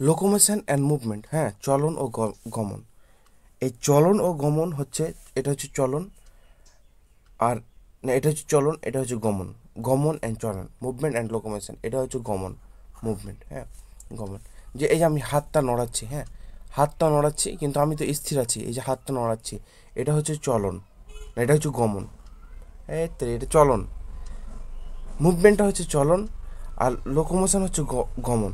Locomotion and movement, হ্যাঁ, চলন ও গমন। এই চলন ও গমন হচ্ছে, এটা হচ্ছে চলন, আর না, এটা হচ্ছে চলন, এটা হচ্ছে গমন। গমন অ্যান্ড চলন, মুভমেন্ট অ্যান্ড লোকোমোশন, এটা হচ্ছে গমন, মুভমেন্ট, হ্যাঁ, গমন। যে এই যে আমি হাতটা নড়াচ্ছি, হ্যাঁ, হাতটা নড়াচ্ছি কিন্তু আমি তো স্থির আছি, এই যে হাতটা নড়াচ্ছি, এটা হচ্ছে চলন, না এটা হচ্ছে গমন। এই তো এটা চলন। মুভমেন্টটা হচ্ছে চলন, আর লোকোমোশন হচ্ছে গমন।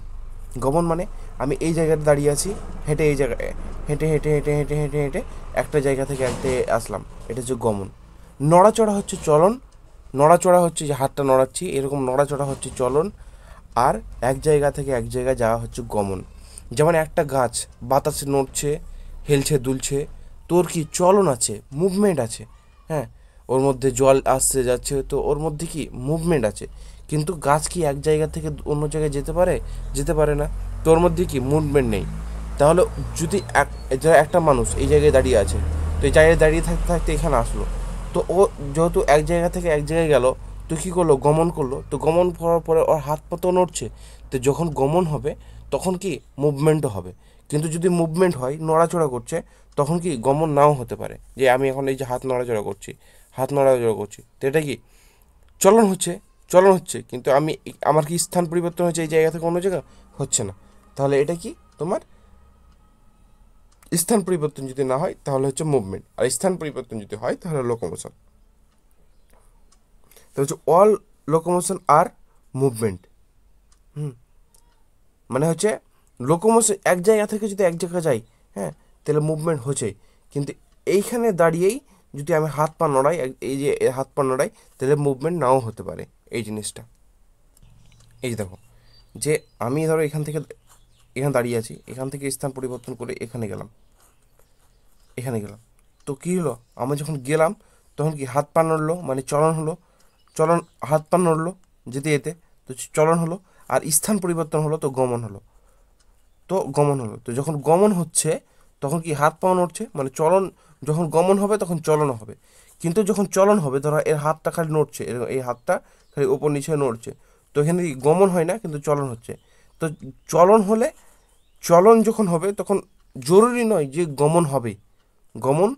গমন মানে আমি এই জায়গায় দাঁড়িয়ে আছি, হেঁটে এই জায়গায়, হেঁটে হেঁটে হেঁটে হেঁটে হেঁটে হেঁটে একটা জায়গা থেকে একটা আসলাম, এটা হচ্ছে গমন। নড়াচড়া হচ্ছে চলন, নড়াচড়া হচ্ছে যে হাতটা নড়াচ্ছি, এরকম নড়াচড়া হচ্ছে চলন। আর এক জায়গা থেকে এক জায়গায় যাওয়া হচ্ছে গমন। যেমন একটা গাছ বাতাসে নড়ছে, হেলছে দুলছে, তোর কি চলন আছে, মুভমেন্ট আছে, হ্যাঁ, ওর মধ্যে জল আসছে যাচ্ছে, তো ওর মধ্যে কি মুভমেন্ট আছে। কিন্তু গাছ কি এক জায়গা থেকে অন্য জায়গায় যেতে পারে? যেতে পারে না। তোর মধ্যে কি মুভমেন্ট নেই। তাহলে যদি একটা মানুষ এই জায়গায় দাঁড়িয়ে আছে, তো এই জায়গায় দাঁড়িয়ে থাকতে থাকতে এখানে আসলো, তো ও যেহেতু এক জায়গা থেকে এক জায়গায় গেল, তো কী করলো, গমন করলো, তো গমন করার পরে ওর হাত পা তো নড়ছে, তো যখন গমন হবে তখন কি মুভমেন্টও হবে। কিন্তু যদি মুভমেন্ট হয়, নড়াচড়া করছে, তখন কি গমন নাও হতে পারে। যে আমি এখন এই যে হাত নড়াচড়া করছি, হাত নড়াচড়া করছি, তো এটা কি চলন হচ্ছে, চলন হচ্ছে, কিন্তু আমি আমার কি স্থান পরিবর্তন হচ্ছে এই জায়গা থেকে অন্য জায়গা? হচ্ছে না। তাহলে এটা কি তোমার স্থান পরিবর্তন যদি না হয় তাহলে হচ্ছে মুভমেন্ট, আর স্থান পরিবর্তন যদি হয় তাহলে লোকোমোশন। তো হচ্ছে অল লোকোমোশন আর মুভমেন্ট। মানে হচ্ছে লোকোমোশন এক জায়গা থেকে যদি এক জায়গায় যাই, হ্যাঁ, তাহলে মুভমেন্ট হচ্ছেই। কিন্তু এইখানে দাঁড়িয়েই যদি আমি হাত পা নড়াই, এই যে হাত পা নড়াই, তাহলে মুভমেন্ট নাও হতে পারে। এই জিনিসটা, এই যে দেখো, যে আমি ধরো এখান থেকে এখানে দাঁড়িয়ে আছি, এখান থেকে স্থান পরিবর্তন করে এখানে গেলাম, এখানে গেলাম, তো কী হলো, আমি যখন গেলাম তখন কি হাত পা নড়লো, মানে চলন হলো, চলন, হাত পা নড়লো যেতে যেতে, তো চলন হলো। আর স্থান পরিবর্তন হলো, তো গমন হলো। তো গমন হলো, তো যখন গমন হচ্ছে তখন কি হাত পা নড়ছে, মানে চলন। যখন গমন হবে তখন চলন হবে। কিন্তু যখন চলন হবে, ধরো এর হাতটা খালি নড়ছে, এর এই হাতটা খালি ওপর নিচে নড়ছে, তো এখানে কি গমন হয় না, কিন্তু চলন হচ্ছে। তো চলন হলে, চলন যখন হবে তখন জরুরি নয় যে গমন হবে, গমন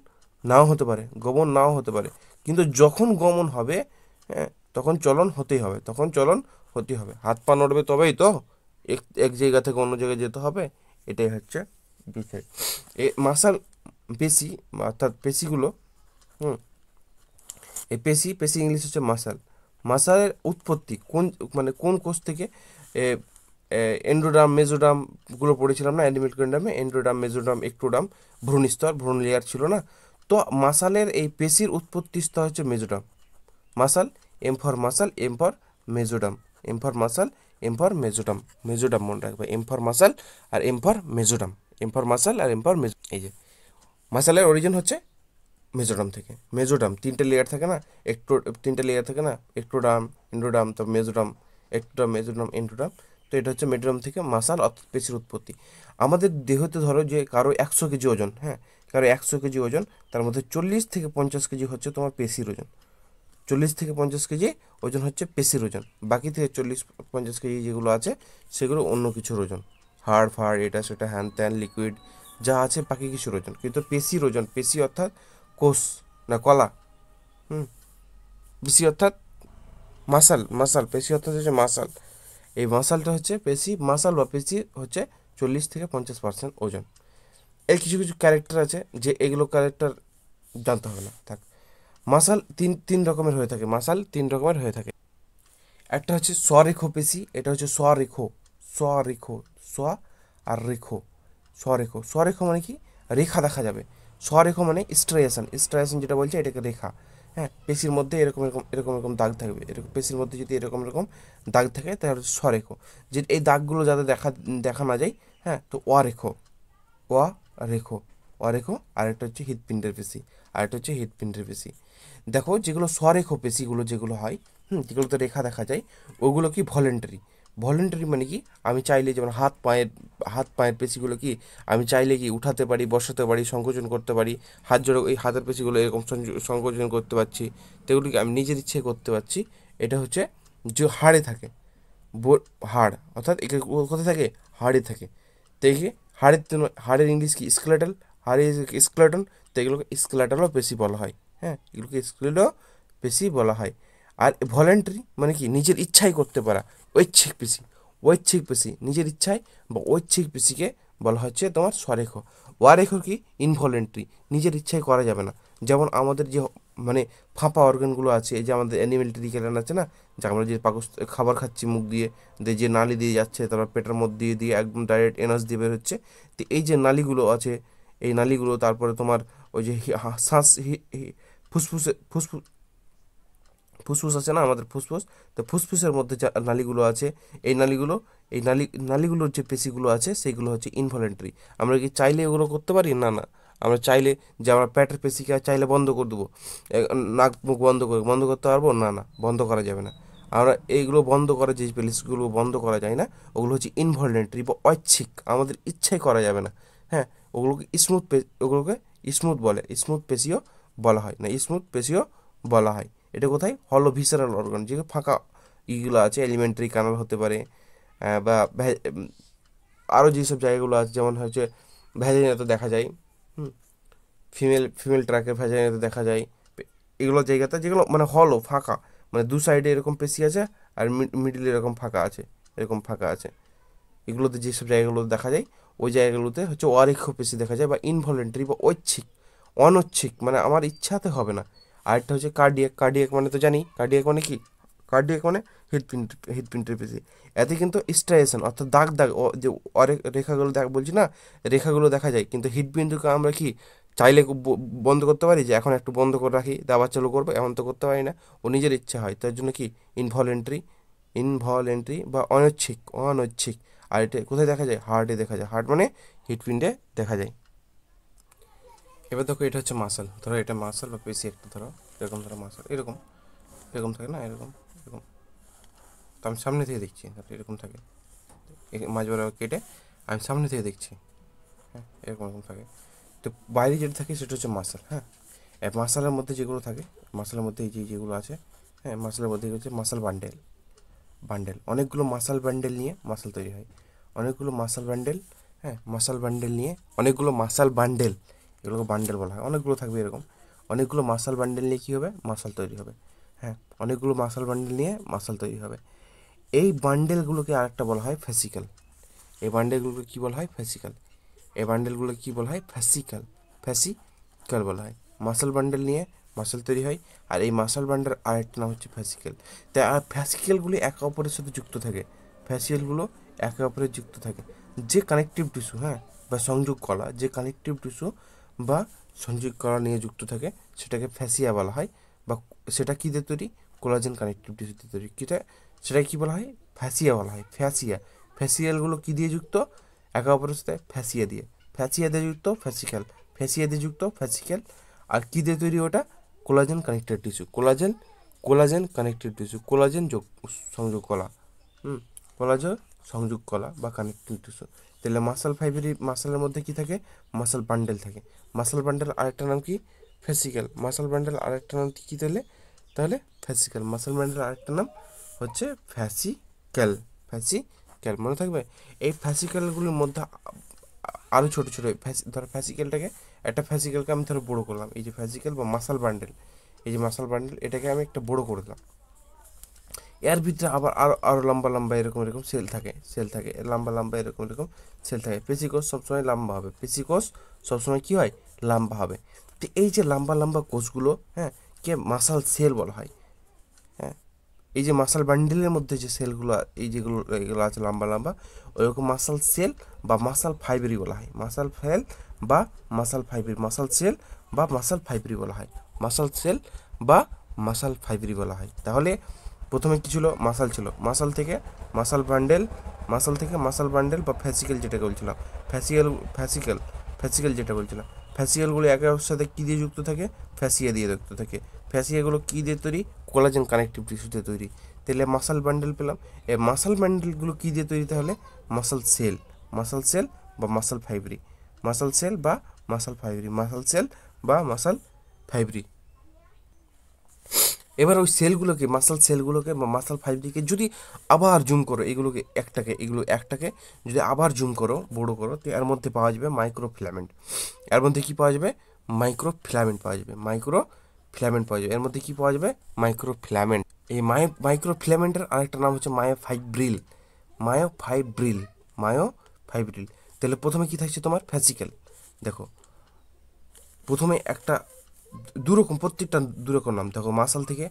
নাও হতে পারে, গমন নাও হতে পারে। কিন্তু যখন গমন হবে, হ্যাঁ, তখন চলন হতেই হবে, তখন চলন হতেই হবে। হাত পা নড়বে তবেই তো এক এক জায়গা থেকে অন্য জায়গায় যেতে হবে। এটাই হচ্ছে বিষয়। মাসাল পেশি, অর্থাৎ পেশিগুলো, হুম, এই পেশি, পেশি ইংলিশ হচ্ছে মাসাল। মাসালের উৎপত্তি কোন, মানে কোন কোষ থেকে? এন্ডোডাম, মেজোডাম গুলো পড়েছিলাম না অ্যানিমেল কিংডমে, এন্ডোডাম, মেজোডাম, একটোডাম, ভ্রূণস্তর, ভ্রূণ লেয়ার ছিল না? তো মাসালের এই পেশির উৎপত্তি স্তর হচ্ছে mesoderm. Muscle, M for muscle, M for mesoderm, M for muscle, M for mesoderm, mesoderm মনে রাখবে, এম ফর মাসাল আর M for mesoderm, M for muscle আর এম ফর মেজো। এই যে মাসালের অরিজিন হচ্ছে মেজোডাম থেকে। মেজোডাম তিনটে লেয়ার থাকে না, একটো, তিনটে লেয়ার থাকে না, একটোডাম, এন্ডোডাম, তো মেজোডাম, একটোডাম, মেজোডাম, এন্ডোডাম। তো এটা হচ্ছে মেজোডাম থেকে মাসাল অর্থাৎ পেশির উৎপত্তি। আমাদের দেহতে ধরো যে কারো 100 কেজি ওজন, হ্যাঁ, কারো 100 কেজি ওজন, তার মধ্যে 40 থেকে 50 কেজি হচ্ছে তোমার পেশির ওজন। 40 থেকে 50 কেজি ওজন হচ্ছে পেশির ওজন। বাকি থেকে 40-50 কেজি যেগুলো আছে সেগুলো অন্য কিছুর ওজন, হাড় ফাড়, এটা সেটা, হ্যান ত্যান, লিকুইড যা আছে, বাকি কিছুর ওজন। কিন্তু পেশির ওজন, পেশি অর্থাৎ কোষ, না কলা, হুম, পেশি অর্থাৎ মাসাল, মাসাল, পেশি অর্থাৎ হচ্ছে মাসাল। এই মাসালটা হচ্ছে পেশি, মাসাল বা পেশি হচ্ছে 40 থেকে 50% ওজন। এর কিছু কিছু ক্যারেক্টার আছে, যে এগুলো ক্যারেক্টার জানতে হবে না, থাক। মাসাল তিন তিন রকমের হয়ে থাকে, মাসাল তিন রকমের হয়ে থাকে। একটা হচ্ছে স্বরেখো পেশি, এটা হচ্ছে স্বরেখো, স্বরেখো, স্ব আর রেখো, স্বরেখো। স্বরেখো মানে কি, রেখা দেখা যাবে। স্বরেখো মানে স্ট্রাইয়েশন, স্ট্রাইয়েশন যেটা বলছে এটাকে রেখা, হ্যাঁ, পেশির মধ্যে এরকম এরকম এরকম এরকম দাগ থাকবে, এরকম পেশির মধ্যে যদি এরকম এরকম দাগ থাকে তাহলে হচ্ছে স্বরেখো। যে এই দাগগুলো যাতে দেখা দেখা না যায়, হ্যাঁ, তো অরেখো, অ রেখো, অরেখো। আরেকটা হচ্ছে হৃৎপিণ্ডের পেশি, আরেকটা হচ্ছে হৃৎপিণ্ডের পেশি। দেখো যেগুলো স্বরেখো পেশিগুলো যেগুলো হয়, যেগুলোতে রেখা দেখা যায়, ওগুলো কি ভলেন্টারি। ভলেন্টারি মানে কি, আমি চাইলে, যেমন হাত পায়ের পেশিগুলো কি আমি চাইলে কি উঠাতে পারি, বসাতে পারি, সংকোচন করতে পারি। হাত জোড়ো, এই হাতের পেশিগুলো এরকম সংকোচন করতে পারছি, তো এগুলোকে আমি নিজের ইচ্ছে করতে পারছি। এটা হচ্ছে যে হাড়ে থাকে, হাড় অর্থাৎ একে কোথায় থাকে, হাড়ে থাকে। দেখি হাড়ের ইংলিশ কি স্কেলেটাল, হাড়ের স্কেলেটন, তো এগুলোকে স্কেলেটালও পেশি বলা হয়। হ্যাঁ, এগুলোকে স্কেলেটও পেশি বলা হয়। আর ভলেন্টারি মানে কি নিজের ইচ্ছাই করতে পারা, ঐচ্ছিক পেশি। ঐচ্ছিক পেশি নিজের ইচ্ছায় বা ঐচ্ছিক পেশিকে বলা হচ্ছে তোমার স্বরেখ। ওয়ারেখ কি ইনভলেন্টারি, নিজের ইচ্ছায় করা যাবে না। যেমন আমাদের যে মানে ফাঁপা অর্গানগুলো আছে, এই যে আমাদের অ্যানিমেলটারি গ্ল্যান্ড আছে না, যে আমরা যে খাবার খাচ্ছি মুখ দিয়ে, যে নালি দিয়ে যাচ্ছে, তারপর পেটের মধ্যে দিয়ে দিয়ে একদম ডাইরেক্ট এনার্স দিয়ে বের হচ্ছে। তো এই যে নালিগুলো আছে, এই নালিগুলো, তারপরে তোমার ওই যে শ্বাস ফুসফুসে ফুসফুস ফুসফুস আছে না আমাদের, ফুসফুস, তো ফুসফুসের মধ্যে যে নালিগুলো আছে, এই নালিগুলো, এই নালিগুলোর যে পেশিগুলো আছে সেইগুলো হচ্ছে ইনভলেন্টারি। আমরা কি চাইলে এগুলো করতে পারি? না, না। আমরা চাইলে যে আমরা পেটের পেশিকে চাইলে বন্ধ করে দেবো, নাক মুখ বন্ধ করতে পারবো? না, না, বন্ধ করা যাবে না। আমরা এইগুলো বন্ধ করা, যে পেশিগুলো বন্ধ করা যায় না, ওগুলো হচ্ছে ইনভলেন্টারি বা ঐচ্ছিক, আমাদের ইচ্ছায় করা যাবে না। হ্যাঁ, ওগুলোকে স্মুথ বলে, স্মুথ পেশিও বলা হয়, না স্মুথ পেশিও বলা হয়। এটা কোথায়? হলো ভিসারাল অর্গান, যে ফাঁকা ইগুলো আছে, এলিমেন্টারি কানাল হতে পারে, বা আরও যেসব জায়গাগুলো আছে, যেমন হচ্ছে ভ্যাজিনাতে দেখা যায়। হুম, ফিমেল ট্র্যাকের ভ্যাজিনাতে দেখা যায়। এগুলো জায়গাতে যেগুলো মানে হলো ফাঁকা, মানে দু সাইডে এরকম পেশি আছে, আর মিডিলে এরকম ফাঁকা আছে, এরকম ফাঁকা আছে। এগুলোতে যেসব জায়গাগুলোতে দেখা যায়, ওই জায়গাগুলোতে হচ্ছে অরেখ্য পেশি দেখা যায়, বা ইনভলেন্টারি বা ঐচ্ছিক, অনৈচ্ছিক, মানে আমার ইচ্ছাতে হবে না। আরেকটা হচ্ছে কার্ডিয়াক। কার্ডিয়াক মানে তো জানি, কার্ডিয়াক মানে কি? কার্ডিয়াক মানে হৃদপিণ্ডের পেশি। এতে কিন্তু স্ট্রাইয়েশন অর্থাৎ দাগ দাগ যে রেখাগুলো বলছি না, রেখাগুলো দেখা যায়, কিন্তু হৃদপিণ্ডকে আমরা কি চাইলে বন্ধ করতে পারি, যে এখন একটু বন্ধ করে রাখি, আবার চালু করবো, এমন তো করতে পারি না। ও নিজের ইচ্ছা হয়, তার জন্য কি ইনভলেন্টারি বা অনৈচ্ছিক। আর এটা কোথায় দেখা যায়? হার্টে দেখা যায়। হার্ট মানে হৃদপিণ্ডে দেখা যায়। এবার দেখো, এটা হচ্ছে মাসল। ধরো এটা মাসল বা পেশি একটা, ধরো এরকম, ধরো মাসল এরকম এরকম থাকে না, এরকম এরকম। তো আমি সামনে থেকে দেখছি, এরকম থাকে, মাঝ বরাবর কেটে আমি সামনে থেকে দেখছি। হ্যাঁ, এরকম এরকম থাকে। তো বাইরে যেটা থাকে সেটা হচ্ছে মাসল। হ্যাঁ, মাসলের মধ্যে যেগুলো থাকে, মাসলের মধ্যে এই যেগুলো আছে, হ্যাঁ, মাসলের মধ্যে হচ্ছে মাসল বান্ডেল। অনেকগুলো মাসল বান্ডেল নিয়ে মাসল তৈরি হয়। অনেকগুলো মাসল বান্ডেল, হ্যাঁ, মাসল বান্ডেল নিয়ে, অনেকগুলো মাসল বান্ডেল, এগুলোকে বান্ডেল বলা হয়। অনেকগুলো থাকবে এরকম, অনেকগুলো মাসল বান্ডেল নিয়ে কী হবে? মাসল তৈরি হবে। হ্যাঁ, অনেকগুলো মাসল বান্ডেল নিয়ে মাসল তৈরি হবে। এই বান্ডেলগুলোকে আরেকটা বলা হয় ফ্যাসিক্যাল। এই বান্ডেলগুলোকে কী বলা হয়? ফ্যাসিক্যাল। এই বান্ডেলগুলোকে কী বলা হয়? ফ্যাসিক্যাল বলা হয়। মাসল বান্ডেল নিয়ে মাসল তৈরি হয়, আর এই মাসল বান্ডেল আরেকটা নাম হচ্ছে ফ্যাসিক্যাল। তাই আর ফ্যাসিক্যালগুলি একে অপরের সাথে যুক্ত থাকে, ফ্যাসিয়ালগুলো একে অপরের যুক্ত থাকে। যে কানেকটিভ টিস্যু, হ্যাঁ, বা সংযোগ কলা, যে কানেকটিভ টিস্যু বা সংযোগ কলা নিয়ে যুক্ত থাকে, সেটাকে ফ্যাসিয়া বলা হয়। বা সেটা কী দিয়ে তৈরি? কোলাজেন কানেকটিভ টিস্যু দিয়ে তৈরি। সেটাকে কী বলা হয়? ফ্যাসিয়া বলা হয়। ফ্যাসিয়ালগুলো কী দিয়ে যুক্ত? একে অপরের সাথে ফ্যাসিয়া দিয়ে। ফ্যাসিয়া দিয়ে যুক্ত ফ্যাসিক্যাল, ফ্যাসিয়া দিয়ে যুক্ত ফ্যাসিক্যাল। আর কী দিয়ে তৈরি ওটা? Collagen connected tissue. Collagen connected tissue, collagen সংযোগ কলা। কোলাজেন সংযোগ কলা বা কানেক্টিভ টিস্যু। তাহলে মাসলের মধ্যে কি থাকে? মাসল বান্ডেল থাকে। মাসল বান্ডেল আরেকটা নাম কি? ফ্যাসিক্যাল। মাসল বান্ডেল আরেকটা নাম কি তাহলে ফ্যাসিক্যাল। মাসল বান্ডেল আরেকটা নাম হচ্ছে ফ্যাসিক্যাল, মনে থাকবে। এই ফ্যাসিক্যালগুলির মধ্যে আরও ছোটো ছোটো, ধরো ফ্যাসিক্যালটাকে, একটা ফ্যাসিক্যালকে আমি ধরো বড়ো করলাম, এই যে ফ্যাসিক্যাল বা মাসল বান্ডেল, এই যে মাসল বান্ডেল, এটাকে আমি একটা বড়ো করে দিলাম। এর ভিতরে আবার আরও লম্বা লম্বা এরকম সেল থাকে, লম্বা লম্বা এরকম সেল থাকে। পেশিকোষ সবসময় লম্বা হবে, পেশিকোষ সবসময় কী হয়? লম্বা হবে। তো এই যে লম্বা লম্বা কোষগুলো, হ্যাঁ, কে মাসাল সেল বলা হয়। হ্যাঁ, এই যে মাসাল বান্ডেলের মধ্যে যে সেলগুলো, এগুলো আছে লম্বা লম্বা, ওইরকম মাসাল সেল বা মাসাল ফাইবারি বলা হয়। মাসাল সেল বা মাসাল ফাইবারি, মাসাল সেল বা মাসাল ফাইবারি বলা হয়। মাসাল সেল বা মাসাল ফাইবারি বলা হয়। তাহলে প্রথমে কী ছিল? মাসাল ছিল। মাসাল থেকে মাসাল বান্ডেল বা ফ্যাসিক্যাল যেটাকে বলছিলাম, ফ্যাসিক্যাল যেটা বলছিলাম, ফ্যাসিক্যালগুলো একে অপরের সাথে কী দিয়ে যুক্ত থাকে? ফ্যাসিয়া দিয়ে যুক্ত থাকে। ফ্যাসিয়াগুলো কী দিয়ে তৈরি? কোলাজেন কানেকটিভ টিস্যু দিয়ে তৈরি। তাহলে মাসাল বান্ডেল পেলাম। এই মাসাল বান্ডেলগুলো কী দিয়ে তৈরি? তাহলে মাসাল সেল বা মাসাল ফাইবারি, মাসাল সেল বা মাসাল ফাইবারি। এবার ওই সেলগুলোকে, মাসাল সেলগুলোকে বা মাসাল ফাইবারকে যদি আবার জুম করো, এগুলো একটাকে যদি আবার জুম করো, বড় করো, তো এর মধ্যে পাওয়া যাবে মাইক্রো ফিলামেন্ট। এর মধ্যে কি পাওয়া যাবে? মাইক্রো ফিলামেন্ট পাওয়া যাবে। মাইক্রো ফিলামেন্ট পাওয়া যাবে। এর মধ্যে কি পাওয়া যাবে? Micro filament. এই মাইক্রো ফিলামেন্টের আরেকটা নাম হচ্ছে মায়োফাইব্রিল। মায়োফাইব্রিল। মায়োফাইব্রিল। তাহলে প্রথমে কি থাকছে তোমার? ফ্যাসিকেল। দেখো, প্রথমে একটা দুরকম, প্রত্যেকটা দুরকম নাম। দেখো, মাসাল থেকে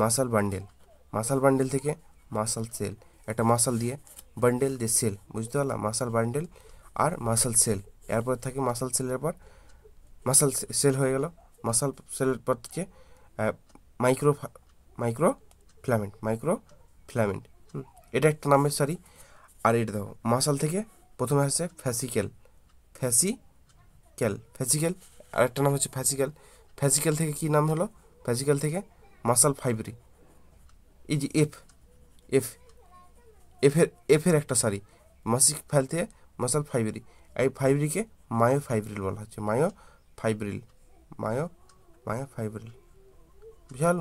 মাসাল বান্ডেল, মাসাল বান্ডেল থেকে মাসাল সেল, একটা মাসাল দিয়ে বান্ডেল দিয়ে সেল, বুঝতে পারলাম? মাসাল বান্ডেল আর মাসাল সেল। এরপর থাকে মাসাল সেলের পর মাসাল সেল হয়ে গেল। মাসাল সেলের পর থেকে micro micro filament, micro filament. এটা একটা নামের সারি। আর এটা দেখো, মাসাল থেকে প্রথমে আসছে ফ্যাসিকেল, ফ্যাসিকেল। আর একটা নাম হচ্ছে ফ্যাসিকেল। ফ্যাসিকেল থেকে কি নাম হলো? ফ্যাসিকেল থেকে মাসাল ফাইব্রি। এই যে এফ, এফ এফের একটা সারি, মাসিক ফাইল থেকে মাসাল ফাইব্রি। এই ফাইব্রিকে মায়োফাইব্রিল বলা হচ্ছে। Myofibril, myo myofibril. বুঝা গেল?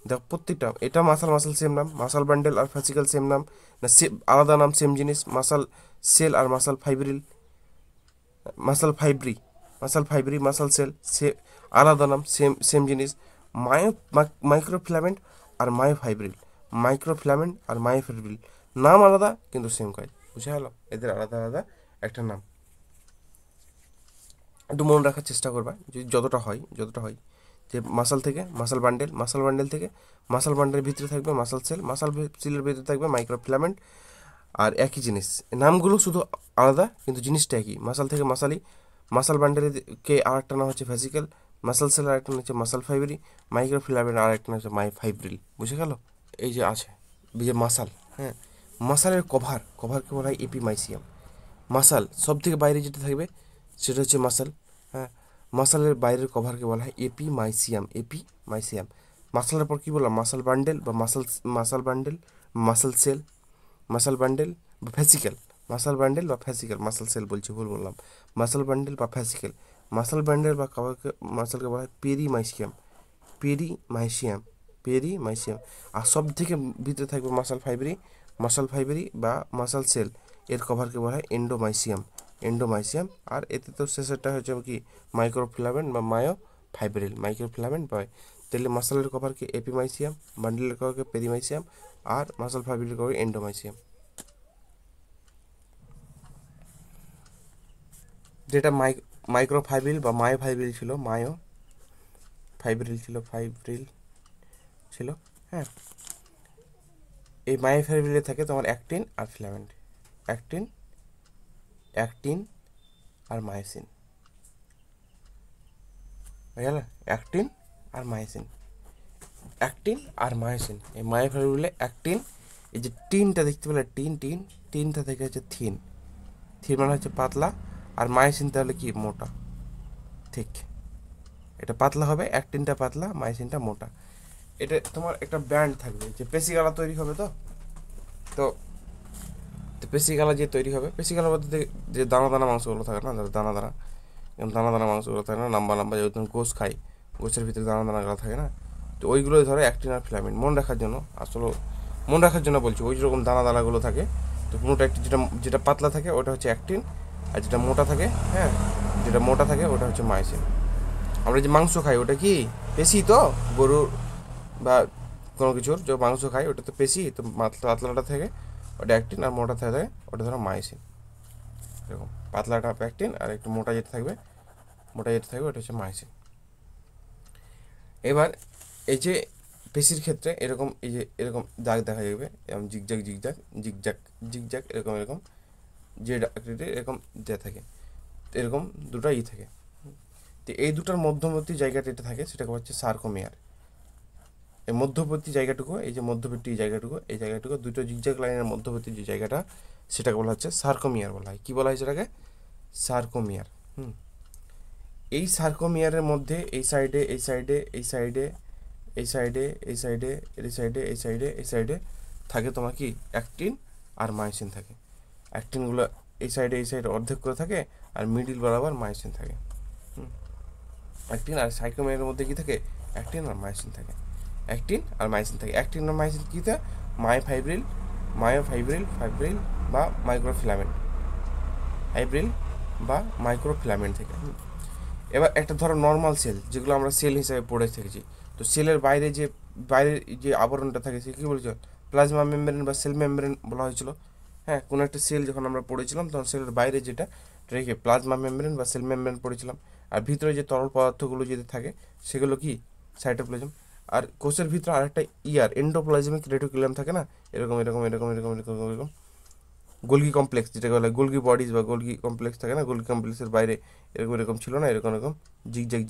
দেখ, প্রত্যেকটা, এটা মাসাল সেম নাম, মাসাল বান্ডেল আর ফ্যাসিকেল সেম নাম না? সেম আলাদা নাম, সেম জিনিস। মাসাল সেল আর মাসাল ফাইব্রিল, মাসাল ফাইব্রি, মাসাল সেল, সে আলাদা নাম, সেম সেম জিনিস। মায়ো মাইক্রোফিলামেন্ট আর মায়োফাইব্রিল, মাইক্রোফিলামেন্ট আর মায়োফাইব্রিল, নাম আলাদা কিন্তু সেম কাজ। বুঝা গেল? এদের আলাদা আলাদা একটা নাম। একটু মনে রাখার চেষ্টা করবা, যদি যতটা হয় যে মাসাল থেকে মাসাল বান্ডেল, মাসাল বান্ডেল থেকে মাসাল বান্ডেলের ভিতরে থাকবে মাসাল সেল, মাসাল সেলের ভিতরে থাকবে মাইক্রোফিলামেন্ট। আর একই জিনিস, নামগুলো শুধু আলাদা কিন্তু জিনিসটা একই। মাসাল থেকে মাসালি, মাসাল বান্ডেলের কে আর একটা নাম হচ্ছে ভ্যাসিক্যাল, মাসাল সেল আর একটা নাম হচ্ছে মাসাল ফাইব্রি, মাইক্রোফিলামেন্ট আর একটা নাম হচ্ছে মায়োফাইব্রিল। বুঝে গেল? এই যে আছে, যে মাসাল, হ্যাঁ, মাসালের কভারকে বলা হয় এপিমাইসিয়াম। মাসাল সব থেকে বাইরে যেটা থাকবে সেটা হচ্ছে মাসাল, হ্যাঁ। মাসালের বাইরের কভারকে বলা হয় এপিমাইসিয়াম, এপিমাইসিয়াম। মাসালের পর কি বললাম? মাসাল বান্ডেল বা মাসাল বান্ডেল, মাসাল সেল, মাসাল বান্ডেল বা ফ্যাসিক্যাল, মাসাল বান্ডেল বা ফ্যাসিক্যাল, মাসাল সেল বলছি, ভুল বললাম। মাসাল বান্ডেল বা ফ্যাসিক্যাল, মাসাল বান্ডেল বা কভারকে, মাসালকে বলা হয় পেরিমাইসিয়াম, পেরিমাইসিয়াম, পেরিমাইসিয়াম। আর সব থেকে ভিতরে থাকবে মাসাল ফাইব্রি বা মাসাল সেল, এর কভারকে বলা হয় এন্ডোমাইসিয়াম, এন্ডোমাইসিয়াম। আর এতে তো শেষেরটা হচ্ছে কি? মাইক্রোফিলামেন্ট বা মায়োফাইব্রিল, মাইক্রোফিলামেন্ট বা। তাহলে মাসালের কভারকে এপিমাইসিয়াম, বান্ডেলের কভারকে পেরিমাইসিয়াম, আর মাসাল ফাইব্রিলের কভার এন্ডোমাইসিয়াম। যেটা মাইক্রোফাইব্রিল বা মায়োফাইব্রিল ছিল, ফাইব্রিল ছিল, হ্যাঁ। এই মায়োফাইব্রিলে থাকে তোমার অ্যাক্টিন আর ফিলামেন্ট, অ্যাক্টিন অ্যাক্টিন আর মায়োসিন। বুঝা গেল? অ্যাক্টিন আর মায়োসিন, অ্যাক্টিন আর মায়োসিন। এই মায়োফাইব্রিলে অ্যাক্টিন, এই যে টিনটা দেখতে পেলে, টিনটা থেকে হচ্ছে থিন মানে হচ্ছে পাতলা। আর মায়োসিন তাহলে কি? মোটা। ঠিক, এটা পাতলা হবে, অ্যাক্টিনটা পাতলা, মায়োসিনটা মোটা। এটা তোমার একটা ব্যান্ড থাকবে, যে পেশিগালা তৈরি হবে। তো তো পেশিগালা যে তৈরি হবে, পেশিগালার মধ্যে যে দানা দানা মাংসগুলো থাকে না, দানা দানা দানা দানা মাংসগুলো থাকে না, লম্বা লম্বা, যেহেতু গোস খাই, গোসের ভিতরে দানা দানাগুলো থাকে না, তো ওইগুলোই ধরো অ্যাক্টিন আর ফিলামেন্ট। মনে রাখার জন্য, আসলে মনে রাখার জন্য বলছি, ওই রকম দানা দানাগুলো থাকে। তো কোনোটা একটু, যেটা পাতলা থাকে ওটা হচ্ছে অ্যাক্টিন, আর যেটা মোটা থাকে, হ্যাঁ, যেটা মোটা থাকে ওটা হচ্ছে মায়োসিন। আমরা যে মাংস খাই ওটা কি? পেশি তো, গরুর বা কোনো কিছুর যে মাংস খাই ওটা তো পেশি। তো পাতলাটা থেকে ওটা অ্যাক্টিন, আর মোটা থাকে ওটা ধরো মায়োসিন। এরকম পাতলাটা অ্যাক্টিন, আর একটু মোটা যেটা থাকবে ওটা হচ্ছে মায়োসিন। এবার এই যে পেশির ক্ষেত্রে এরকম, এই যে এরকম দাগ দেখা যাবে, এরকম জিগজ্যাগ এরকম যে আকৃতির এরকম দেওয়া থাকে, এরকম দুটো থাকে। তো এই দুটার মধ্যবর্তী জায়গাটা এটা থাকে, সেটাকে হচ্ছে সার্কোমিয়ার। এই মধ্যবর্তী জায়গাটুকু, এই যে মধ্যবর্তী জায়গাটুকু, এই জায়গাটুকু দুটো জিগজ্যাগ লাইনের মধ্যবর্তী যে জায়গাটা, সেটাকে বলা হচ্ছে সার্কোমিয়ার বলা হয়। কী বলা হয় সেটাকে? সার্কোমিয়ার। এই সার্কোমিয়ারের মধ্যে এই সাইডে থাকে তোমার কি? অ্যাক্টিন আর মায়োসিন থাকে। অ্যাক্টিনগুলো এই সাইডে অর্ধেক করে থাকে, আর মিডিল বরাবর মায়োসিন থাকে। অ্যাক্টিন আর সার্কোমিয়ারের মধ্যে কি থাকে? অ্যাক্টিন আর মায়োসিন থাকে। অ্যাক্টিন আর মায়োসিন থাকে। অ্যাক্টিন আর মায়োসিন কী থাকে? ফাইব্রিল বা মাইক্রোফিলামেন্ট, ফাইব্রিল বা মাইক্রোফিলামেন্ট থেকে। এবার একটা ধরো নর্মাল সেল, যেগুলো আমরা সেল হিসাবে পড়ে থেকেছি, তো সেলের বাইরের যে আবরণটা থাকে সে কী বলেছিল? প্লাজমা মেমব্রেন বা সেল মেমব্রেন বলা হয়েছিল। হ্যাঁ, কোনো একটা সেল যখন আমরা পড়েছিলাম তখন সেলের বাইরে যেটা রেখে প্লাজমা মেমব্রেন বা সেল মেমব্রেন পড়েছিলাম। আর ভিতরে যে তরল পদার্থগুলো যদি থাকে সেগুলো কি? সাইটোপ্লাজম। আর কোষের ভিতরে আরেকটা এন্ডোপ্লাজমিক রেটিকুলাম থাকে না, এরকম এরকম এরকম এরকম এরকম এরকম গোলগি কমপ্লেক্স, যেটাকে বলে গোলগি বডিজ বা গোলগি কমপ্লেক্স থাকে না, গোলগি কমপ্লেক্সের বাইরে এরকম এরকম ছিল না, এরকম এরকম জিগজ্যাগ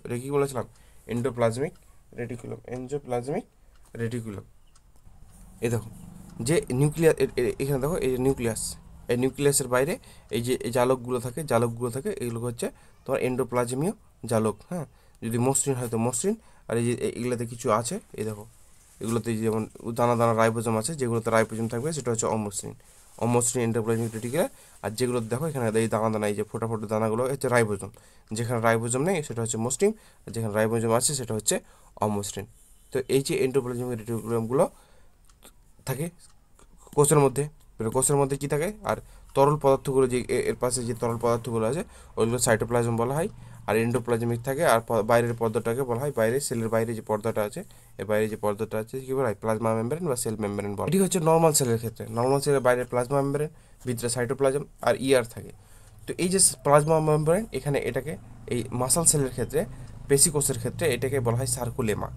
এটা কি বলেছিলাম? Endoplasmic reticulum. এই দেখো যে নিউক্লিয়াস, এখানে দেখো এই নিউক্লিয়াস, এই নিউক্লিয়াসের বাইরে এই যে জালকগুলো থাকে এগুলো হচ্ছে তোমার এন্ডোপ্লাজমীয় জালক। হ্যাঁ, যদি মসৃণ হয় তো মসৃণ, আর এই যে এগুলোতে কিছু আছে, এই দেখো এগুলোতে যেমন দানা দানা রাইবোজোম আছে, যেগুলোতে রাইবোজোম থাকবে সেটা হচ্ছে অমসৃণ এন্ডোপ্লাজমিক রেটিকুলাম। আর যেগুলো দেখো এখানে এই দানা এই যে ফোটা ফোটা দানাগুলো হচ্ছে রাইবোজোম। যেখানে রাইবোজোম নেই সেটা হচ্ছে মসৃণ, আর যেখানে রাইবোজোম আছে সেটা হচ্ছে অমসৃণ। তো এই যে এন্ডোপ্লাজমিক রেটিকুলামগুলো থাকে কোষের মধ্যে, কোষের মধ্যে কী থাকে? আর তরল পদার্থগুলো যে এর পাশে যে তরল পদার্থগুলো আছে ওইগুলো সাইটোপ্লাজম বলা হয়। আর এন্ডোপ্লাজমিক থাকে, আর বাইরের পর্দাটাকে বলা হয়, সেলের বাইরে যে পর্দাটা আছে, এর বাইরে যে পর্দাটা আছে কী বলা হয়? প্লাজমা মেমব্রেন বা সেল মেমব্রেন বলা হয়। এটি হচ্ছে নর্মাল সেলের ক্ষেত্রে। নর্মাল সেলের বাইরে প্লাজমা মেমব্রেন, ভিতরে সাইটোপ্লাজম আর থাকে। তো এই যে প্লাজমা মেমব্রেন, এখানে এটাকে এই মাসাল সেলের ক্ষেত্রে, পেশিকোষের ক্ষেত্রে এটাকে বলা হয় সার্কুলেমা।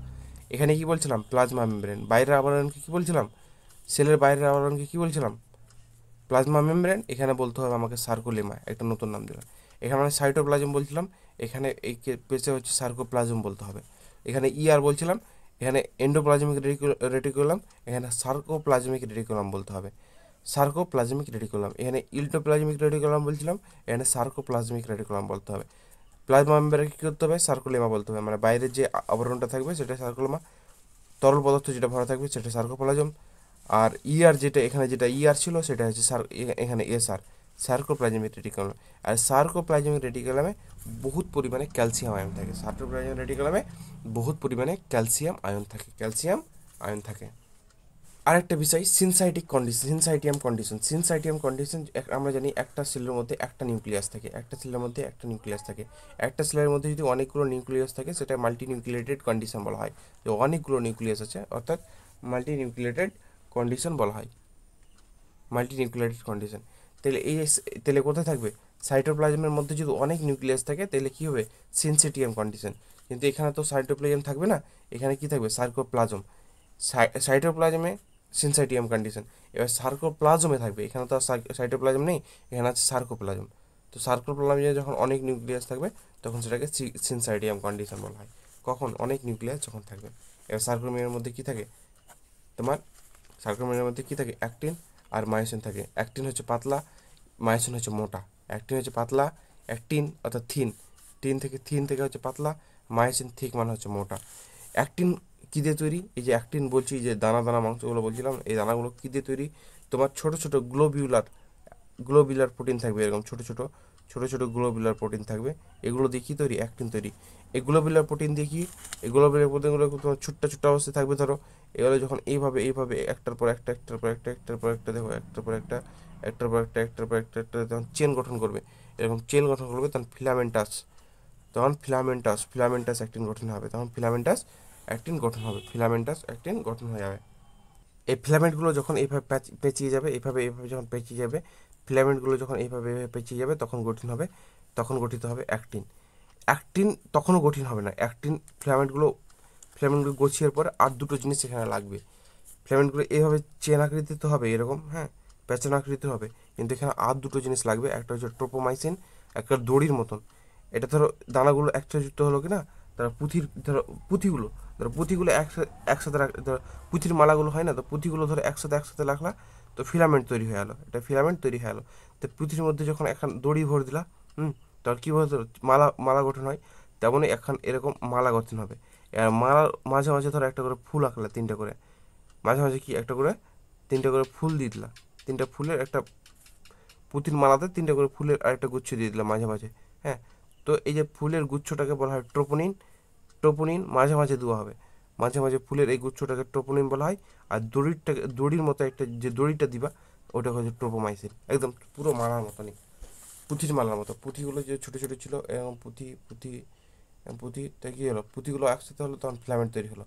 এখানে কি বলছিলাম? Plasma membrane. বাইরের আবরণকে কী বলছিলাম? সেলের বাইরের আবরণকে কী বলছিলাম? Plasma membrane. এখানে বলতে হবে আমাকে সার্কোলেমা, একটা নতুন নাম দিলাম। এখানে মানে সাইটোপ্লাজম বলছিলাম, এখানে এই পেছে হচ্ছে সার্কোপ্লাজম বলতে হবে। এখানে বলছিলাম, এখানে এন্ডোপ্লাজমিক রেটিকুলাম, এখানে সার্কোপ্লাজমিক রেটিকুলাম বলতে হবে। Sarcoplasmic reticulum. এখানে ইল্টোপ্লাজমিক রেটিকুলাম বলছিলাম, এখানে সার্কোপ্লাজমিক রেটিকুলাম বলতে হবে। প্লাজমা মেমব্রেনকে কী করতে হবে? সার্কোলেমা বলতে হবে, মানে বাইরের যে আবরণটা থাকবে সেটা সার্কোলেমা, তরল পদার্থ যেটা ভরা থাকবে সেটা সার্কোপ্লাজম। আর যেটা এখানে যেটা ছিল সেটা হচ্ছে এখানে সার্কোপ্লাজমিক রেটিকুলাম। আর সার্কোপ্লাজমিক রেটিকুলামে বহুত পরিমাণে ক্যালসিয়াম আয়ন থাকে। সার্কোপ্লাজমিক রেটিকুলামে বহুত পরিমাণে ক্যালসিয়াম আয়ন থাকে। আরেকটা বিষয় সিনসাইটিয়াম কন্ডিশন। আমরা জানি একটা সেলের মধ্যে একটা নিউক্লিয়াস থাকে, একটা সেলের মধ্যে যদি অনেকগুলো নিউক্লিয়াস থাকে সেটা মাল্টি নিউক্লিয়েটেড কন্ডিশন বলা হয়। যে অনেকগুলো নিউক্লিয়াস আছে অর্থাৎ মাল্টি নিউক্লিয়েটেড কন্ডিশন বলা হয়, তাহলে কোথায় থাকবে? সাইটোপ্লাজমের মধ্যে যদি অনেক নিউক্লিয়াস থাকে তাহলে কী হবে? সিনসিটিয়াম কন্ডিশন। কিন্তু এখানে তো সাইটোপ্লাজম থাকবে না, এখানে কি থাকবে? সার্কোপ্লাজম। সাইটোপ্লাজমে সিনসাইটিয়াম কন্ডিশন, এবার সার্কোপ্লাজমে থাকবে, এখানে তো সাইটোপ্লাজম নেই, এখানে আছে সার্কোপ্লাজম। তো সার্কোপ্লাজমে যখন অনেক নিউক্লিয়াস থাকবে তখন সেটাকে সিনসাইটিয়াম কন্ডিশন বলা হয়। কখন? অনেক নিউক্লিয়াস যখন থাকবে। এবার সার্কোমিয়ার মধ্যে কী থাকে তোমার? সার্কোমিয়ার মধ্যে কী থাকে? অ্যাক্টিন আর মায়োসিন থাকে। অ্যাক্টিন হচ্ছে পাতলা, মায়োসিন হচ্ছে মোটা। অ্যাক্টিন হচ্ছে পাতলা, অ্যাক্টিন অর্থাৎ থিন থেকে হচ্ছে পাতলা, মায়োসিন থিক মানে হচ্ছে মোটা। অ্যাক্টিন কী দিয়ে তৈরি? এই যে অ্যাক্টিন বলছি, যে দানা দানা মাংসগুলো বলছিলাম, এই দানাগুলো কী দিয়ে তৈরি? তোমার ছোট ছোট গ্লোবিউলার প্রোটিন থাকবে, এরকম ছোট ছোট গ্লোবিউলার প্রোটিন থাকবে। এগুলো দিয়ে কী তৈরি? অ্যাক্টিন তৈরি। এই গ্লোবিউলার প্রোটিন দিয়ে কি? এই গ্লোবিউলার প্রোটিনগুলো তোমার ছোট্ট অবস্থায় থাকবে। ধরো এগুলো যখন এইভাবে একটার পর একটা দেখো, একটার পর একটা যখন চেন গঠন করবে, এরকম চেন গঠন করবে, তখন ফিলামেন্টাস অ্যাক্টিন গঠন হবে, ফিলামেন্টাস অ্যাক্টিন গঠন হয়ে যাবে। এই ফিলামেন্টগুলো যখন এইভাবে পেঁচিয়ে যাবে, এইভাবে যখন পেঁচিয়ে যাবে, ফিলামেন্টগুলো যখন এইভাবে পেঁচিয়ে যাবে তখন গঠিত হবে অ্যাক্টিন। তখনও গঠিন হবে না অ্যাক্টিন। ফিলামেন্টগুলো গছিয়ার পরে আর দুটো জিনিস এখানে লাগবে। ফিলামেন্টগুলো এইভাবে চেন আকৃতিতে হবে, এরকম, হ্যাঁ, প্যাচান আকৃতিতে হবে, কিন্তু এখানে আর দুটো জিনিস লাগবে। একটা হচ্ছে ট্রোপোমাইসিন, একটা দড়ির মতন। এটা ধরো দানাগুলো একসাথে যুক্ত হলো কি না, ধরো পুঁথিগুলো একসাথে ধরো পুঁথির মালাগুলো হয় না, তো পুঁথিগুলো ধরো একসাথে রাখলা, তো ফিলামেন্ট তৈরি হয়ে গেলো, তো পুঁথির মধ্যে যখন এখন দড়ি ভরে দিলা, তখন কী বলতো? মালা গঠন হয়। তেমনই এখন এরকম মালা গঠন হবে। আর মালার মাঝে মাঝে ধরো একটা করে ফুল আঁকলা, মাঝে মাঝে কি একটা করে তিনটা করে ফুল দিয়ে দিলা, তিনটা ফুলের একটা পুঁতির মালাতে তিনটা করে ফুলের আরেকটা গুচ্ছ দিয়ে দিলাম মাঝে মাঝে। হ্যাঁ, তো এই যে ফুলের গুচ্ছটাকে বলা হয় ট্রোপোনিন। মাঝে মাঝে দেওয়া হবে, মাঝে মাঝে ফুলের এই গুচ্ছটাকে ট্রোপোনিন বলা হয়। আর দড়ির মতো একটা যে দড়িটা দিবা ওটা হচ্ছে ট্রোপোমাইসিন, একদম পুরো মালার মতনই, পুঁথির মালার মতো। পুঁথিগুলো যে ছোটো ছোটো ছিল এরকম পুঁথিটা কী হলো, পুঁথিগুলো একসাথে হলো তখন ফিলামেন্ট তৈরি হলো।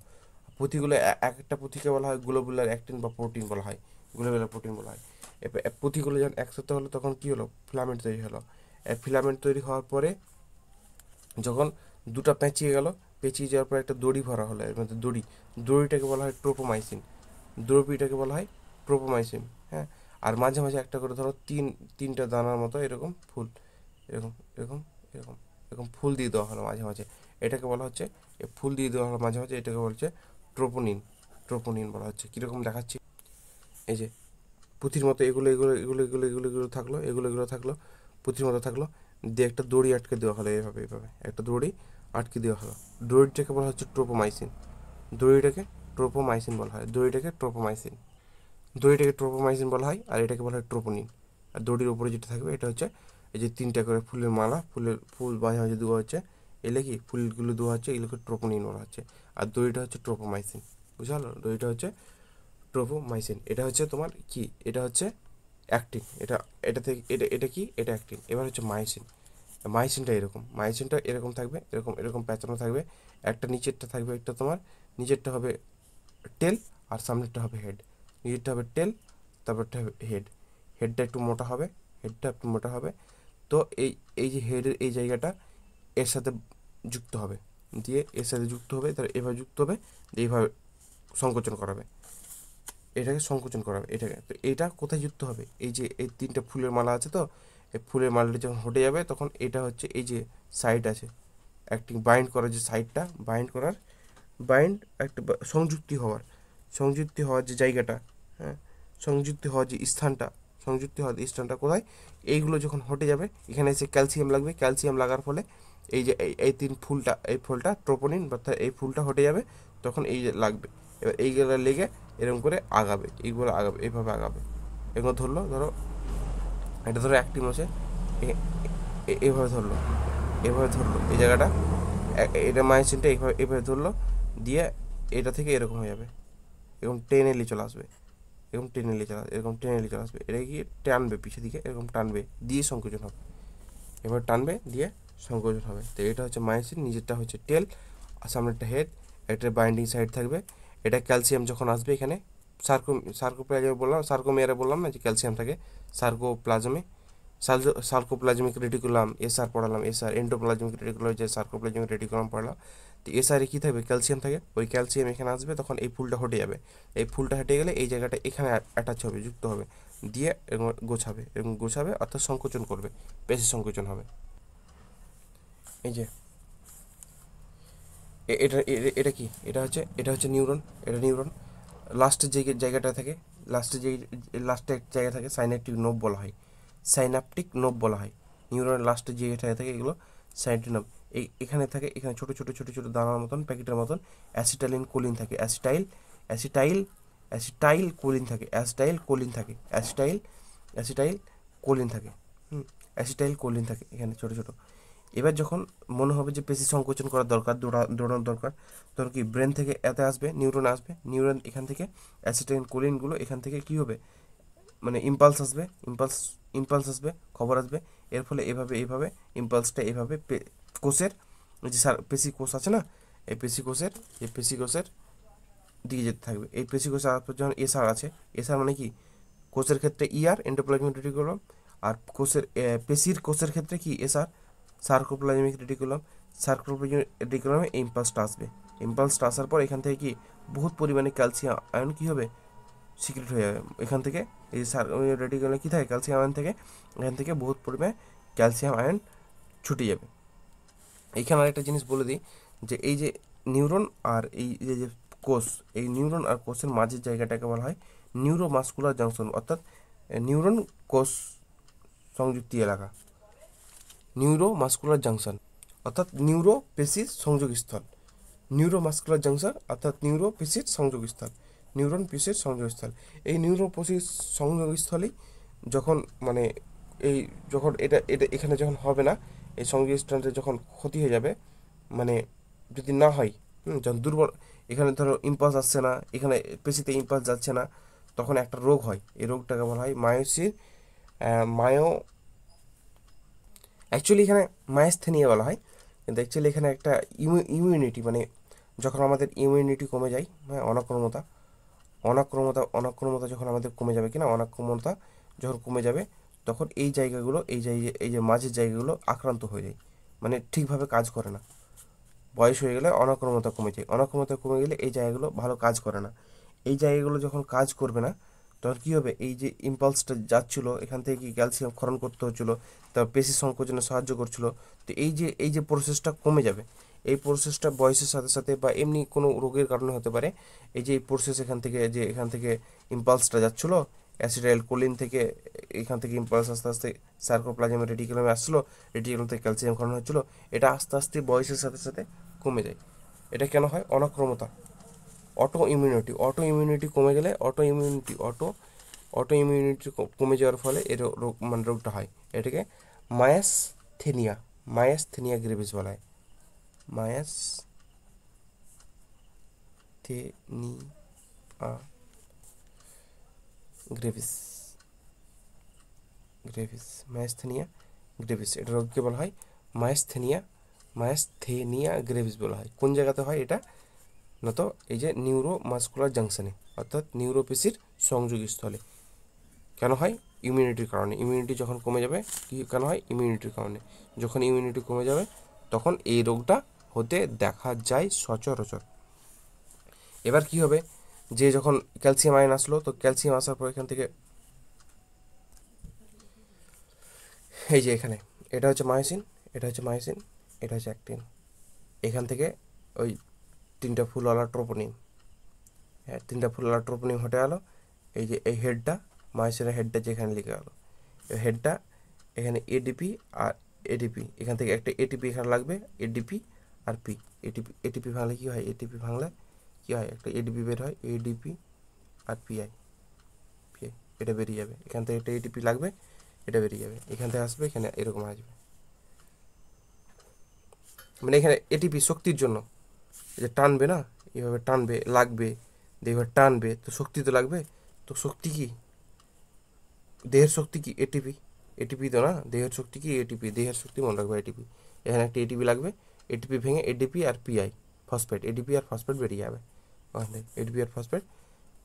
পুঁথিগুলো এক একটা পুঁথিকে বলা হয় গ্লোবুলার অ্যাক্টিন বা প্রোটিন বলা হয়, গ্লোবুলার প্রোটিন বলা হয়। এবার পুঁথিগুলো যখন একসাথে হলো তখন কী হলো, ফিলামেন্ট তৈরি হলো। ফিলামেন্ট তৈরি হওয়ার পরে যখন দুটো পেঁচিয়ে গেল, পেঁচিয়ে যাওয়ার পর একটা দড়ি ভরা হলো, এর মধ্যে দড়িটাকে বলা হয় ট্রোপোমাইসিন, দ্রবীটাকে বলা হয় ট্রোপোমাইসিন। হ্যাঁ, আর মাঝে মাঝে একটা করে ধরো তিনটা দানার মতো এরকম ফুল, এরকম এরকম এরকম এরকম ফুল দিয়ে দেওয়া হলো মাঝে মাঝে, এটাকে বলা হচ্ছে ফুল দিয়ে দেওয়া হলো মাঝে মাঝে, এটাকে বলছে ট্রোপোনিন। ট্রোপোনিন বলা হচ্ছে। কীরকম দেখাচ্ছি, এই যে পুঁথির মতো এগুলো এগুলো এগুলো এগুলো এগুলো এগুলো থাকলো, এগুলো এগুলো থাকলো, পুঁথির মতো থাকলো, দিয়ে একটা দড়ি আটকে দেওয়া হলো, এইভাবে এইভাবে একটা দড়ি আটকে দেওয়া হলো। দড়িটাকে বলা হচ্ছে ট্রোপোমাইসিন, দড়িটাকে ট্রোপোমাইসিন বলা হয়, দড়িটাকে ট্রোপোমাইসিন বলা হয়, আর এটাকে বলা হয় ট্রোপোনিন। আর দড়ির উপরে যেটা থাকবে এটা হচ্ছে এই যে তিনটা করে ফুলের মালা, ফুল মাঝে মাঝে দেওয়া হচ্ছে, এলে কি ফুলগুলো দেওয়া হচ্ছে, এগুলোকে ট্রোপোনিন বলা হচ্ছে। আর দড়িটা হচ্ছে ট্রোপোমাইসিন, বুঝা হলো? দড়িটা হচ্ছে ট্রোপোমাইসিন। এটা হচ্ছে তোমার কি, এটা হচ্ছে অ্যাক্টিন, এটা থেকে এটা কি, এটা অ্যাক্টিন। এবার হচ্ছে মায়োসিন। মায়োসিনটা এরকম থাকবে, এরকম এরকম প্যাঁচানো থাকবে, একটা নিচেরটা থাকবে, একটা তোমার নিচেরটা হবে টেল আর সামনেরটা হবে হেড। নিচেরটা হবে টেল, তারপরটা হবে হেড। হেডটা একটু মোটা হবে। তো এই যে হেডের এই জায়গাটা এর সাথে যুক্ত হবে, দিয়ে এর সাথে যুক্ত হবে, তার এভাবে যুক্ত হবে, দিয়ে এইভাবে সংকোচন করাবে, এটাকে। তো এইটা কোথায় যুক্ত হবে, এই যে এই তিনটা ফুলের মালা আছে, তো এই ফুলের মালাটা যখন হটে যাবে তখন এটা হচ্ছে এই যে সাইড আছে অ্যাক্টিং বাইন্ড করার যে সাইডটা, বাইন্ড একটা সংযুক্তি হওয়ার যে জায়গাটা, হ্যাঁ, সংযুক্তি হওয়ার যে স্থানটা কোথায়, এইগুলো যখন হটে যাবে এখানে এসে ক্যালসিয়াম লাগবে, ক্যালসিয়াম লাগার ফলে এই যে এই ফুলটা ট্রোপোনিন বা এই ফুলটা হটে যাবে, তখন এই যে লাগবে। এবার এইগুলো লেগে এরকম করে এইভাবে আগাবে। এগুলো ধরো এটা ধরো অ্যাক্টিভ আছে, এইভাবে ধরলো, এই জায়গাটা, এটা মায়োসিনটা এইভাবে এইভাবে ধরলো, দিয়ে এটা থেকে এরকম হয়ে যাবে, এরকম টেনে নিয়ে চলে আসবে, এরকম টেনে নিয়ে চলে আসবে, এটা কি টানবে পিছের দিকে, এরকম টানবে, দিয়ে সংকোচন হবে, এবার টানবে দিয়ে সংকোচন হবে। তো এটা হচ্ছে মায়োসিন, নিজেরটা হচ্ছে টেল আর সামনেরটা হেড, একটা বাইন্ডিং সাইড থাকবে। এটা ক্যালসিয়াম যখন আসবে এখানে, সার্কোমিয়ারে বললাম না যে ক্যালসিয়াম থাকে, সার্কোপ্লাজমে, সার্কোপ্লাজমিক রেটিকুলাম, এসআর পড়ালাম, এন্ডোপ্লাজমিক রেটিকুলাম যে সার্কোপ্লাজমিক রেটিকুলাম পড়ালাম। তো এসআরে কী থাকবে, ক্যালসিয়াম থাকে, ওই ক্যালসিয়াম এখানে আসবে, তখন এই ফুলটা হটে যাবে, এই ফুলটা হেঁটে গেলে এই জায়গাটা এখানে অ্যাটাচ হবে, যুক্ত হবে, দিয়ে এরকম গোছাবে অর্থাৎ সংকোচন করবে, বেশি সংকোচন হবে। এই যে এটা কি, এটা হচ্ছে নিউরন। এটা নিউরন লাস্টের যে জায়গাটা থাকে, লাস্টে এক জায়গা থাকে, সাইনাপটিক নোব বলা হয়। নিউরনের লাস্টের যে জায়গাটা থাকে এগুলো সাইনাপটিক নোব। এখানে থাকে, এখানে ছোটো ছোটো ছোটো ছোটো দানার মতন, প্যাকেটের মতন অ্যাসিটাইল কোলিন থাকে, অ্যাসিটাইল কোলিন থাকে, অ্যাসিটাইল কোলিন থাকে এখানে ছোটো ছোটো। এবার যখন মনে হবে যে পেশি সংকোচন করার দরকার, দৌড়ানোর দরকার, তখন কি ব্রেন থেকে এতে আসবে, নিউরন এখান থেকে অ্যাসিটাইল কোলিনগুলো এখান থেকে কী হবে, মানে ইম্পালস আসবে, খবর আসবে। এর ফলে এইভাবে ইম্পালসটা এইভাবে কোষের যে পেশি কোষ আছে না, এই পেশি কোষের দিকে যেতে থাকবে। এই পেশি কোষ যখন এসআর আছে, এসআর মানে কি, কোষের ক্ষেত্রে ইআর এন্ডোপ্লাজমিক রেটিকুলাম, আর পেশির কোষের ক্ষেত্রে কি এসআর সার্কোপ্লাজমিক রেটিকুলামে ইম্পালসটা আসার পর এখান থেকে কি বহুত পরিমাণে ক্যালসিয়াম আয়ন কী হবে, সিক্রেট হয়ে যাবে এখান থেকে। এই রেটিকুলামে কী থাকে, ক্যালসিয়াম আয়ন থেকে, এখান থেকে বহুত পরিমাণে ক্যালসিয়াম আয়ন ছুটে যাবে। এইখানে আরেকটা জিনিস বলে দিই, যে এই যে নিউরন আর এই যে কোষ, এই নিউরন আর কোষের মাঝের জায়গাটাকে বলা হয় নিউরোমাস্কুলার জাংশন, অর্থাৎ নিউরন কোষ সংযুক্তি এলাকা, নিউরোমাস্কুলার জাংশন অর্থাৎ নিউরোপেশির সংযোগস্থল, নিউরন পেশির সংযোগস্থল। এই নিউরোপেশির সংযোগস্থলেই যখন মানে যখন এটা এখানে যখন হবে না, এই সংযোগস্থলটা যখন ক্ষতি হয়ে যাবে, মানে যদি না হয়, যখন দুর্বল, এখানে ধরো ইম্পালস আসছে না, এখানে পেশিতে ইম্পালস যাচ্ছে না, তখন একটা রোগ হয়। এই রোগটাকে বলা হয় মায়ো অ্যাকচুয়ালি এখানে মায়াস্থেনিয়া বলা হয়, কিন্তু অ্যাকচুয়ালি এখানে একটা ইমিউনিটি, মানে যখন আমাদের ইমিউনিটি কমে যায়, হ্যাঁ, অনাক্রমতা যখন আমাদের কমে যাবে, কিনা অনাক্রমতা যখন কমে যাবে, তখন এই জায়গাগুলো, এই যে মাঝের জায়গাগুলো আক্রান্ত হয়ে যায়, মানে ঠিকভাবে কাজ করে না। বয়স হয়ে গেলে অনাক্রমতা কমে যায়, অনাক্রমতা কমে গেলে এই জায়গাগুলো ভালো কাজ করে না। এই জায়গাগুলো যখন কাজ করবে না, তখন কী হবে, এই যে ইম্পালসটা যাচ্ছিলো এখান থেকে কি ক্যালসিয়াম ক্ষরণ করতে হচ্ছিলো, তার পেশি সংকোচনে সাহায্য করছিলো, তো এই যে প্রসেসটা কমে যাবে। এই প্রসেসটা বয়সের সাথে সাথে বা এমনি কোনো রোগের কারণে হতে পারে। এই যে এই প্রসেস এখান থেকে ইম্পালসটা যাচ্ছিলো অ্যাসিটাইল কোলিন থেকে, এখান থেকে ইম্পালস আস্তে আস্তে সার্কোপ্লাজম রেটিকুলামে আসছিলো, রেটিকুলাম থেকে ক্যালসিয়াম ক্ষরণ হচ্ছিলো, এটা আস্তে আস্তে বয়সের সাথে সাথে কমে যায়। এটা কেন হয়? অনাক্রমতা, অটো ইমিউনিটি কমে গেলে, অটো ইমিউনিটি কমে যাওয়ার ফলে এর রোগ, মানে রোগটা হয়। এটাকে মায়াস্থেনিয়া মায়াস্থেনিয়া গ্রেভিস বলা হয়। Myasthenia Grevy's Grevy's myasthenia Grevy's, এটা রোগকে বলা হয় মায়াস্থেনিয়া গ্রেভিস বলা হয়। কোন জায়গাতে হয় এটা? না তো এই যে নিউরোমাস্কুলার জাংশনে, অর্থাৎ নিউরোপেশির সংযোগস্থলে। কেন হয়? ইমিউনিটির কারণে। ইমিউনিটি যখন কমে যাবে, কি কেন হয়? ইমিউনিটির কারণে। যখন ইমিউনিটি কমে যাবে, তখন এই রোগটা হতে দেখা যায় সচরাচর। এবার কি হবে, যে যখন ক্যালসিয়াম আয়ন আসলো, তো ক্যালসিয়াম আসার পর এখান থেকে এই যে এখানে এটা হচ্ছে মায়োসিন, এটা হচ্ছে অ্যাক্টিন, এখান থেকে ওই তিনটা ফুলওয়ালা ট্রোপোনিন, হ্যাঁ, তিনটা ফুলওয়ালা ট্রোপোনিন হটে গেলো। এই যে এই হেডটা, মায়োসিনের হেডটা যেখানে লিখে গেলো, এই হেডটা এখানে এডিপি আর এডিপি, এখান থেকে একটা এটিপি এখানে লাগবে, এডিপি আর পি। এটিপি ভাঙলে কী হয়? এটিপি ভাঙলে কী হয়? একটা এডিপি বের হয়, এডিপি আর পিআই, এটা বেরিয়ে যাবে। এখান থেকে একটা এটিপি লাগবে, এটা বেরিয়ে যাবে, এখান থেকে আসবে, এখানে এরকম আসবে। মানে এখানে এটিপি শক্তির জন্য, এই যে টানবে না, এইভাবে টানবে, লাগবে, এইভাবে টানবে, তো শক্তি তো লাগবে। তো শক্তি কি? দেহের শক্তি কি? এটিপি। এটিপি তো না, দেহের শক্তি কি? এটিপি। দেহের শক্তি মনে রাখবে এটিপি। এখানে একটা এটিপি লাগবে, এটিপি ভেঙে এডিপি আর পিআই, ফসফেট, এডিপি আর ফসফেট বেরিয়ে যাবে। ওখান থেকে এডিপি আর ফসফেট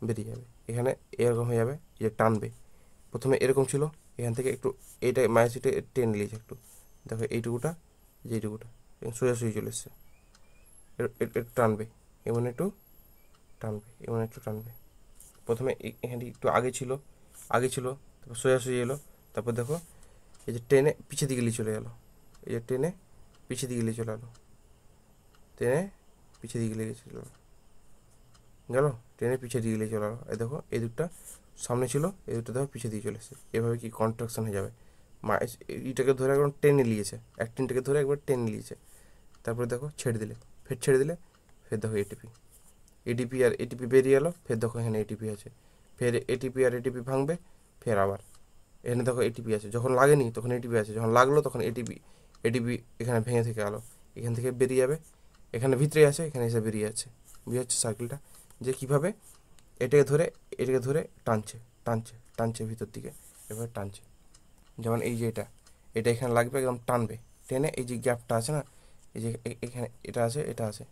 বেরিয়ে যাবে, এখানে এরকম হয়ে যাবে, যে টানবে। প্রথমে এরকম ছিল, এখান থেকে একটু এইটা মায়োসিটে টেনে নিয়েছে একটু, দেখো এইটুকুটা, যেইটুকুটা সোজাসুজি চলে এসছে, একটু টানবে, একটু টানবে। প্রথমে এখানে একটু আগে ছিল, তারপর সোজাসুজি এলো, তারপর দেখো এই যে টেনে পিছিয়ে দিকে নিয়ে চলে গেলো, এই যে টেনে পিছিয়ে দিকে নিয়ে চলে গেলো, টেনে পিছিয়ে দিকে লেগে চলে গেলো, টেনে পিছিয়ে দিকে নিয়ে চলে গেলো। এই দেখো এই দুধটা সামনে ছিল, এই দুটো দেখো পিছিয়ে দিয়ে চলে এসছে, এভাবে কি কন্ট্রাকশন হয়ে যাবে। এইটাকে ধরে একবার টেনে নিয়েছে, অ্যাক্টিনটাকে ধরে একবার টেনে নিয়েছে, তারপরে দেখো ছেড়ে দিলে, ফের দেখো এটিপি আর এটিপি বেরিয়ে এলো, ফের দেখো এখানে এটিপি আছে, ফের এটিপি আর এটিপি ভাঙবে, ফের আবার এখানে দেখো এটিপি আছে, যখন লাগেনি তখন এটিপি আছে, যখন লাগলো তখন এটিপি এখানে ভেঙে থেকে গেলো, এখান থেকে বেরিয়ে যাবে, এখানে ভিতরে আছে, এখানে এসে বেরিয়ে যাচ্ছে। বুঝে যাচ্ছে সার্কেলটা, যে কীভাবে এটাকে ধরে টানছে ভিতর দিকে, এবার টানছে। যেমন এই যে এটা এখানে লাগবে, একদম টানবে, টেনে এই যে গ্যাপটা আছে না, এই যে এখানে এটা আছে,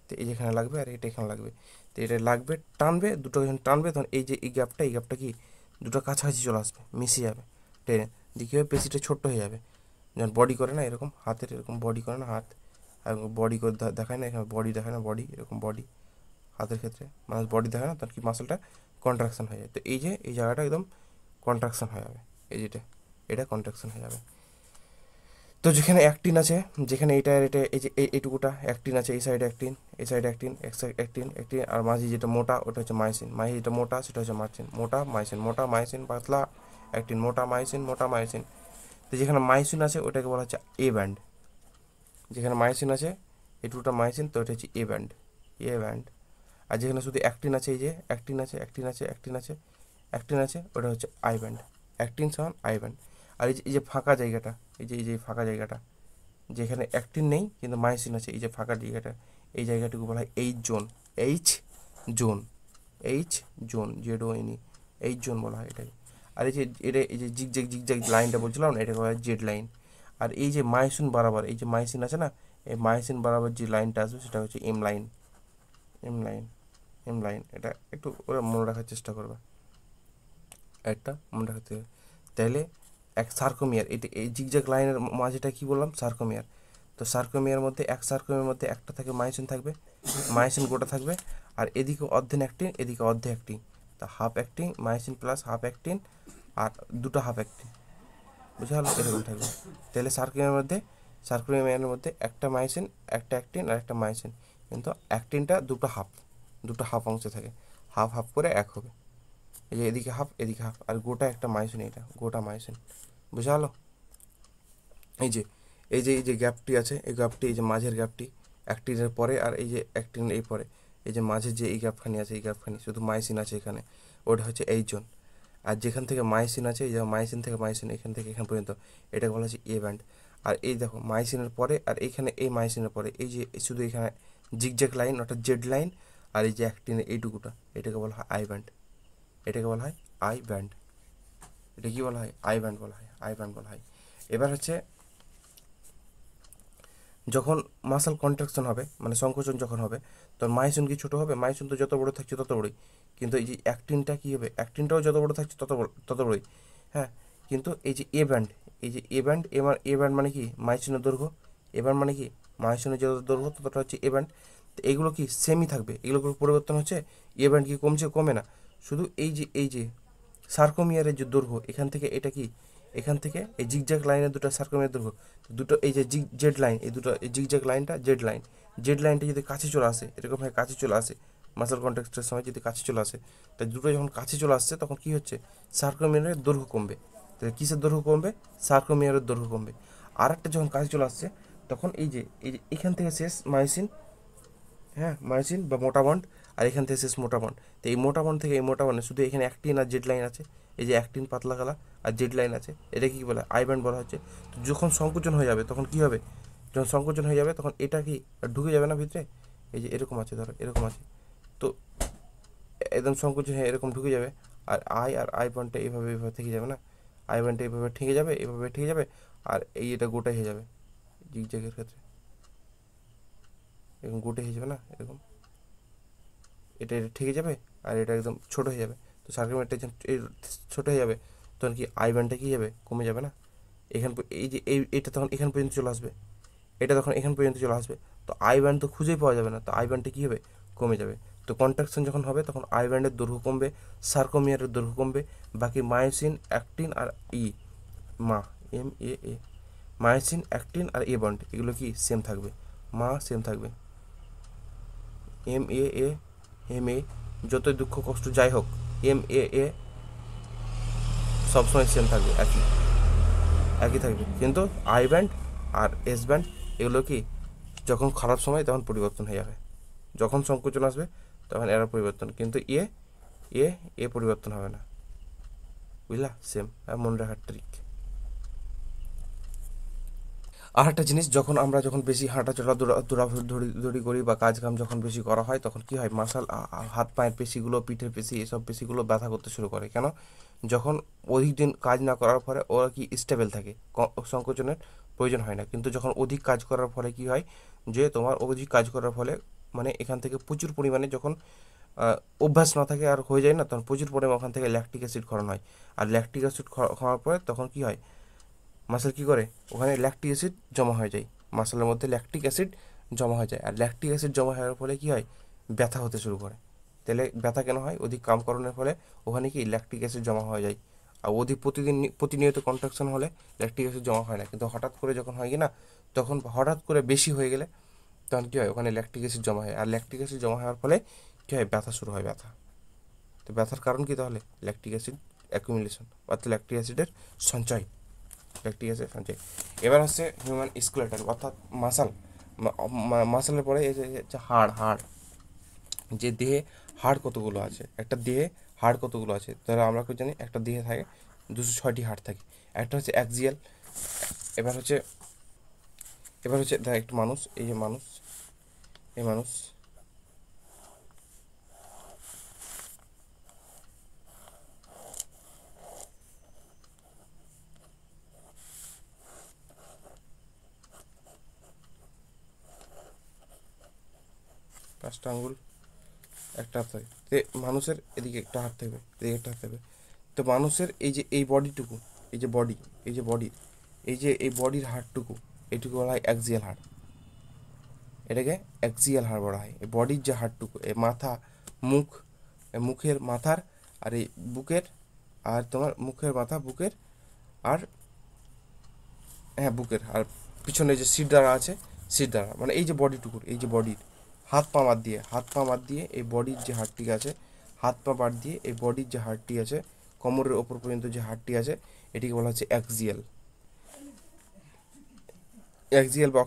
তো এই যে এখানে লাগবে আর এটা এখানে লাগবে, তো এটা লাগবে, টানবে, দুটো যখন টানবে তখন এই যে এই গ্যাপটা কি দুটো কাছাকাছি চলে আসবে, মিশে যাবে টেনে, দিয়ে কী হবে, পেশিটা ছোট্ট হয়ে যাবে। যেমন বডি করে না, এরকম হাতের এরকম বডি করে না, হাত আর বডি করে দেখায় না, এখানে বডি দেখায় না, বডি এরকম বডি, হাতের ক্ষেত্রে মানুষ বডি দেখায় না, তখন কি মাসেলটা কন্ট্রাকশন হয়ে যায়। তো এই যে এই জায়গাটা একদম কন্ট্রাকশন হয়ে যাবে, এই যেটা এটা কন্ট্রাকশন হয়ে যাবে। তো যেখানে অ্যাক্টিন আছে, যেখানে এটা এই যে এইটুকুটা অ্যাক্টিন আছে, এই সাইডে অ্যাক্টিন, এই সাইডে অ্যাক্টিন, অ্যাক্টিন, আর মাঝে যেটা মোটা ওটা হচ্ছে মাইসিন, যেটা মোটা সেটা হচ্ছে মার্চিন, মোটা মাইসিন পাতলা অ্যাক্টিন, মোটা মাইসিন। তো যেখানে মাইসিন আছে ওটাকে বলা হচ্ছে এ ব্যান্ড, যেখানে মাইসিন আছে এইটুকুটা মাইসিন, তো এটা হচ্ছে এ ব্যান্ড। আর যেখানে শুধু অ্যাক্টিন আছে, এই যে অ্যাক্টিন আছে, ওটা হচ্ছে আই ব্যান্ড, অ্যাক্টিন সমান আই ব্যান্ড। আর এই যে ফাঁকা জায়গাটা, এই যে ফাঁকা জায়গাটা, যেখানে অ্যাক্টিন নেই কিন্তু মায়োসিন আছে, এই যে ফাঁকা জায়গাটা, এই জায়গাটুকু বলা হয় H zone, zone, H zone, ZONE, H zone বলা হয় এটাকে। আর এই যে জিগজ্যাগ লাইনটা বলছিলাম না, এটাকে বলা হয় জেড লাইন। আর এই যে মায়োসিন বরাবর, এই যে মায়োসিন আছে না, এই মায়োসিন বরাবর যে লাইনটা আসবে সেটা হচ্ছে M line. M line, M line, এটা একটু ওরা মনে রাখার চেষ্টা করবে, একটা মনে রাখতে হবে। তাহলে এক সার্কোমিয়ার, এটা এই জিগজ্যাগ লাইনের মাঝেটা কি বললাম, সার্কোমিয়ার। তো সার্কোমিয়ার মধ্যে এক সার্কোমিয়ার মধ্যে একটা থাকে মায়োসিন থাকবে, মায়োসিন গোটা থাকবে, আর এদিকে অর্ধেন অ্যাক্টিন, এদিকে অর্ধে অ্যাক্টিন, তা half actin myosin plus half actin, আর দুটো হাফ অ্যাক্টিন, বুঝা হলো, এরকম থাকবে। তাহলে সার্কোমিয়ারের মধ্যে একটা মায়োসিন, একটা অ্যাক্টিন আর একটা মায়োসিন, কিন্তু অ্যাক্টিনটা দুটো হাফ অংশে থাকে, হাফ হাফ করে এক হবে। এই যে এদিকে হাফ এদিকে হাফ, আর গোটা একটা মায়োসিন, এটা গোটা মায়োসিন, বুঝা হলো। এই যে এই যে গ্যাপটি আছে, এই গ্যাপটি, এই যে মাঝের গ্যাপটি অ্যাক্টিনের পরে, আর এই যে অ্যাক্টিনের এই পরে, এই যে মাঝে যে এই গ্যাপখানি আছে, এই গ্যাপখানি শুধু মায়োসিন আছে এখানে, ওটা হচ্ছে এই জোন। আর যেখান থেকে মায়োসিন আছে, এই যে মায়োসিন থেকে মায়োসিন এখান থেকে এখান পর্যন্ত, এটাকে বলা হচ্ছে এ ব্যান্ড। আর এই দেখো মায়োসিনের পরে, আর এইখানে এই মায়োসিনের পরে এই যে শুধু এখানে জিগজ্যাগ লাইন, অর্থাৎ জেড লাইন, আর এই যে অ্যাক্টিনের এইটুকুটা, এটাকে বলা হয় আই ব্যান্ড। এটাকে বলা হয় আই ব্যান্ড। এটা কি বলা হয়, আই ব্যান্ড বলা হয়, আই ব্যান্ড বলা হয়। এবার হচ্ছে যখন মাসল কন্ট্রাকশন হবে, মানে সংকোচন যখন হবে, তখন মায়োসিন কি ছোটো হবে, মায়োসিন তো যত বড় থাকছে তত বড়ই, কিন্তু এই যে অ্যাক্টিনটা কী হবে, অ্যাক্টিনটাও যত বড় থাকছে তত বড়ই, হ্যাঁ। কিন্তু এই যে এ ব্যান্ড, এই যে এ ব্যান্ড, এ ব্যান্ড মানে কি মায়োসিনের দৈর্ঘ্য, এ ব্যান্ড মানে কি মায়োসিনের যত দৈর্ঘ্য ততটা হচ্ছে এ ব্যান্ড। তো এইগুলো কি সেমই থাকবে, এগুলো কোনো পরিবর্তন হচ্ছে, এ ব্যান্ড কি কমছে, কমে না, শুধু এই যে সার্কোমিয়ারের যে দৈর্ঘ্য, এখান থেকে এটা কি, এখান থেকে এই জিগজ্যাগ লাইনের দুটো সার্কোমিয়ার দৈর্ঘ্য, দুটো এই যে জেড লাইন, এই দুটো এই জিগজ্যাগ লাইনটা জেড লাইনটা যদি কাছে চলে আসে, এরকমভাবে কাছে চলে আসে, মাসল কন্ট্রাক্টের সময় যদি কাছে চলে আসে, তাই দুটো যখন কাছে চলে আসছে তখন কি হচ্ছে, সার্কোমিয়ারের দৈর্ঘ্য কমবে। তাহলে কিসের দৈর্ঘ্য কমবে, সার্কোমিয়ারের দৈর্ঘ্য কমবে। আর একটা যখন কাছে চলে আসছে, তখন এই যে এখান থেকে শেষ মায়োসিন, হ্যাঁ মায়োসিন বা মোটা বন্ড, আর এখান থেকে শেষ মোটা বন্ড। তো এই মোটা বন্ড থেকে এই মোটা বন্ডে শুধু এখানে অ্যাক্টিন আর জেড লাইন আছে, এই যে অ্যাক্টিন পাতলা কালা আর জেড লাইন আছে, এটা কি বলে, আই ব্যান্ড বলা হচ্ছে। তো যখন সংকোচন হয়ে যাবে তখন কি হবে, যখন সংকোচন হয়ে যাবে তখন এটা কি ঢুকে যাবে না ভিতরে, এই যে এরকম আছে, ধরো এরকম আছে, তো একদম সংকোচন হয়ে এরকম ঢুকে যাবে, আর আই ব্যান্ডটা এইভাবে থেকে যাবে না, আই ব্যান্ডটা এইভাবে ঠেকে যাবে, এইভাবে ঠেকে যাবে, আর এটা গোটাই হয়ে যাবে, জিগজ্যাগের ক্ষেত্রে এরকম গোটাই হয়ে যাবে না, এরকম এটা ঠেকে যাবে, আর এটা একদম ছোট হয়ে যাবে। তো সার্কুলারটা যখন ছোট হয়ে যাবে, তখন কি আই ব্যান্ডটা কী যাবে, কমে যাবে না, এই যে এটা তখন এখান পর্যন্ত চলে আসবে, এটা তখন এখান পর্যন্ত চলে আসবে। তো আই ব্যান্ড তো খুঁজেই পাওয়া যাবে না, তো আই ব্যান্ডটা কী হবে, কমে যাবে। তো কন্ট্রাকশন যখন হবে তখন আই ব্যান্ডের দৈর্ঘ্য কমবে, সার্কোমিয়ারের দৈর্ঘ্য কমবে, বাকি মায়োসিন অ্যাক্টিন আর ই মা এম মায়োসিন অ্যাক্টিন আর এ বন্ড এগুলো কি সেম থাকবে, সেম থাকবে, এম এ যতই দুঃখ কষ্ট যাই হোক, এম সবসময় সেম থাকবে, একই থাকবে। কিন্তু আই ব্যান্ড আর এস ব্যান্ড এগুলো কি যখন খারাপ সময় তখন পরিবর্তন হয়ে যাবে, যখন সংকোচন আসবে তখন এরা পরিবর্তন, কিন্তু এ এ পরিবর্তন হবে না, বুঝলা, সেম। মনে রাখার ট্রিক। আর একটা জিনিস, যখন বেশি হাঁটাচলা দৌড়াদৌড়ি করি বা কাজ কাম যখন বেশি করা হয়, তখন কি হয়, হাত পায়ের পেশিগুলো, পিঠের পেশি, এসব পেশিগুলো ব্যথা করতে শুরু করে। কেন, যখন অধিক দিন কাজ না করার ফলে ওরা কি স্টেবল থাকে, সংকোচনের প্রয়োজন হয় না। কিন্তু যখন অধিক কাজ করার ফলে কি হয়, যে তোমার অধিক কাজ করার ফলে মানে এখান থেকে প্রচুর পরিমাণে যখন অভ্যাস না থাকে আর হয়ে যায় না, তখন প্রচুর পরিমাণে ওখান থেকে ল্যাকটিক অ্যাসিড ক্ষরণ হয়। আর ল্যাকটিক অ্যাসিড খাওয়ার পরে তখন কি হয়, মাসেল কী করে, ওখানে ল্যাকটিক অ্যাসিড জমা হয়ে যায়, মাসেলের মধ্যে ল্যাকটিক অ্যাসিড জমা হয়ে যায়, আর ল্যাকটিক অ্যাসিড জমা হওয়ার ফলে কী হয়, ব্যথা হতে শুরু করে। তাহলে ব্যথা কেন হয়, অধিক কামকরণের ফলে ওখানে কি ল্যাকটিক অ্যাসিড জমা হয়ে যায়। আর প্রতিনিয়ত কন্ট্রাকশন হলে ল্যাকটিক অ্যাসিড জমা হয় না, কিন্তু হঠাৎ করে যখন হয় কি না, তখন হঠাৎ করে বেশি হয়ে গেলে তখন কী হয়, ওখানে ল্যাকটিক অ্যাসিড জমা হয়, আর ল্যাকটিক অ্যাসিড জমা হওয়ার ফলে কী হয়, ব্যথা শুরু হয়, ব্যথা। তো ব্যথার কারণ কি তাহলে, ল্যাকটিক অ্যাসিড অ্যাকুমুলেশন, অর্থাৎ ল্যাকটিক অ্যাসিডের সঞ্চয়, ঠিক আছে সঞ্চয়। এবার হচ্ছে হিউম্যান স্কেলেটন, অর্থাৎ মাসাল। মাসালের পরে এই যে হাড়, যে দেহে হাড় কতগুলো আছে, একটা দেহে হাড় কতগুলো আছে, তাহলে আমরা কি জানি, একটা দেহে থাকে 206টি হাড় থাকে। একটা হচ্ছে অ্যাক্সিয়াল। এবার হচ্ছে দেখ একটু মানুষ, এই যে মানুষ, এই মানুষ 5টা আঙ্গুল, একটা হাত থাকে। তো মানুষের এদিকে একটা হাত থাকবে, এদিকে একটা হাত থাকবে। তো মানুষের এই যে এই বডিটুকু, এই যে বডি, এই যে বডি, এই যে এই বডির হাড়টুকু, এইটুকু বলা হয় অ্যাক্সিয়াল হাড়। এটাকে অ্যাক্সিয়াল হাড় বলা হয়। এই বডির যে হাড়টুকু, এই মাথা, মুখ, মুখের মাথার, আর এই বুকের, আর তোমার মুখের মাথা বুকের, আর হ্যাঁ বুকের, আর পিছনে যে শিরদাঁড়া আছে, শিরদাঁড়া মানে এই যে বডিটুকুর, এই যে বডির হাত পা বাদ দিয়ে, হাত পা বাদ দিয়ে এই বডির যে হাড়টি আছে, হাত পা বাদ দিয়ে এই বডির যে হাড়টি আছে, কোমরের ওপর পর্যন্ত যে হাড়টি আছে, এটিকে বলা হচ্ছে অ্যাক্সিয়াল। অ্যাক্সিয়াল বা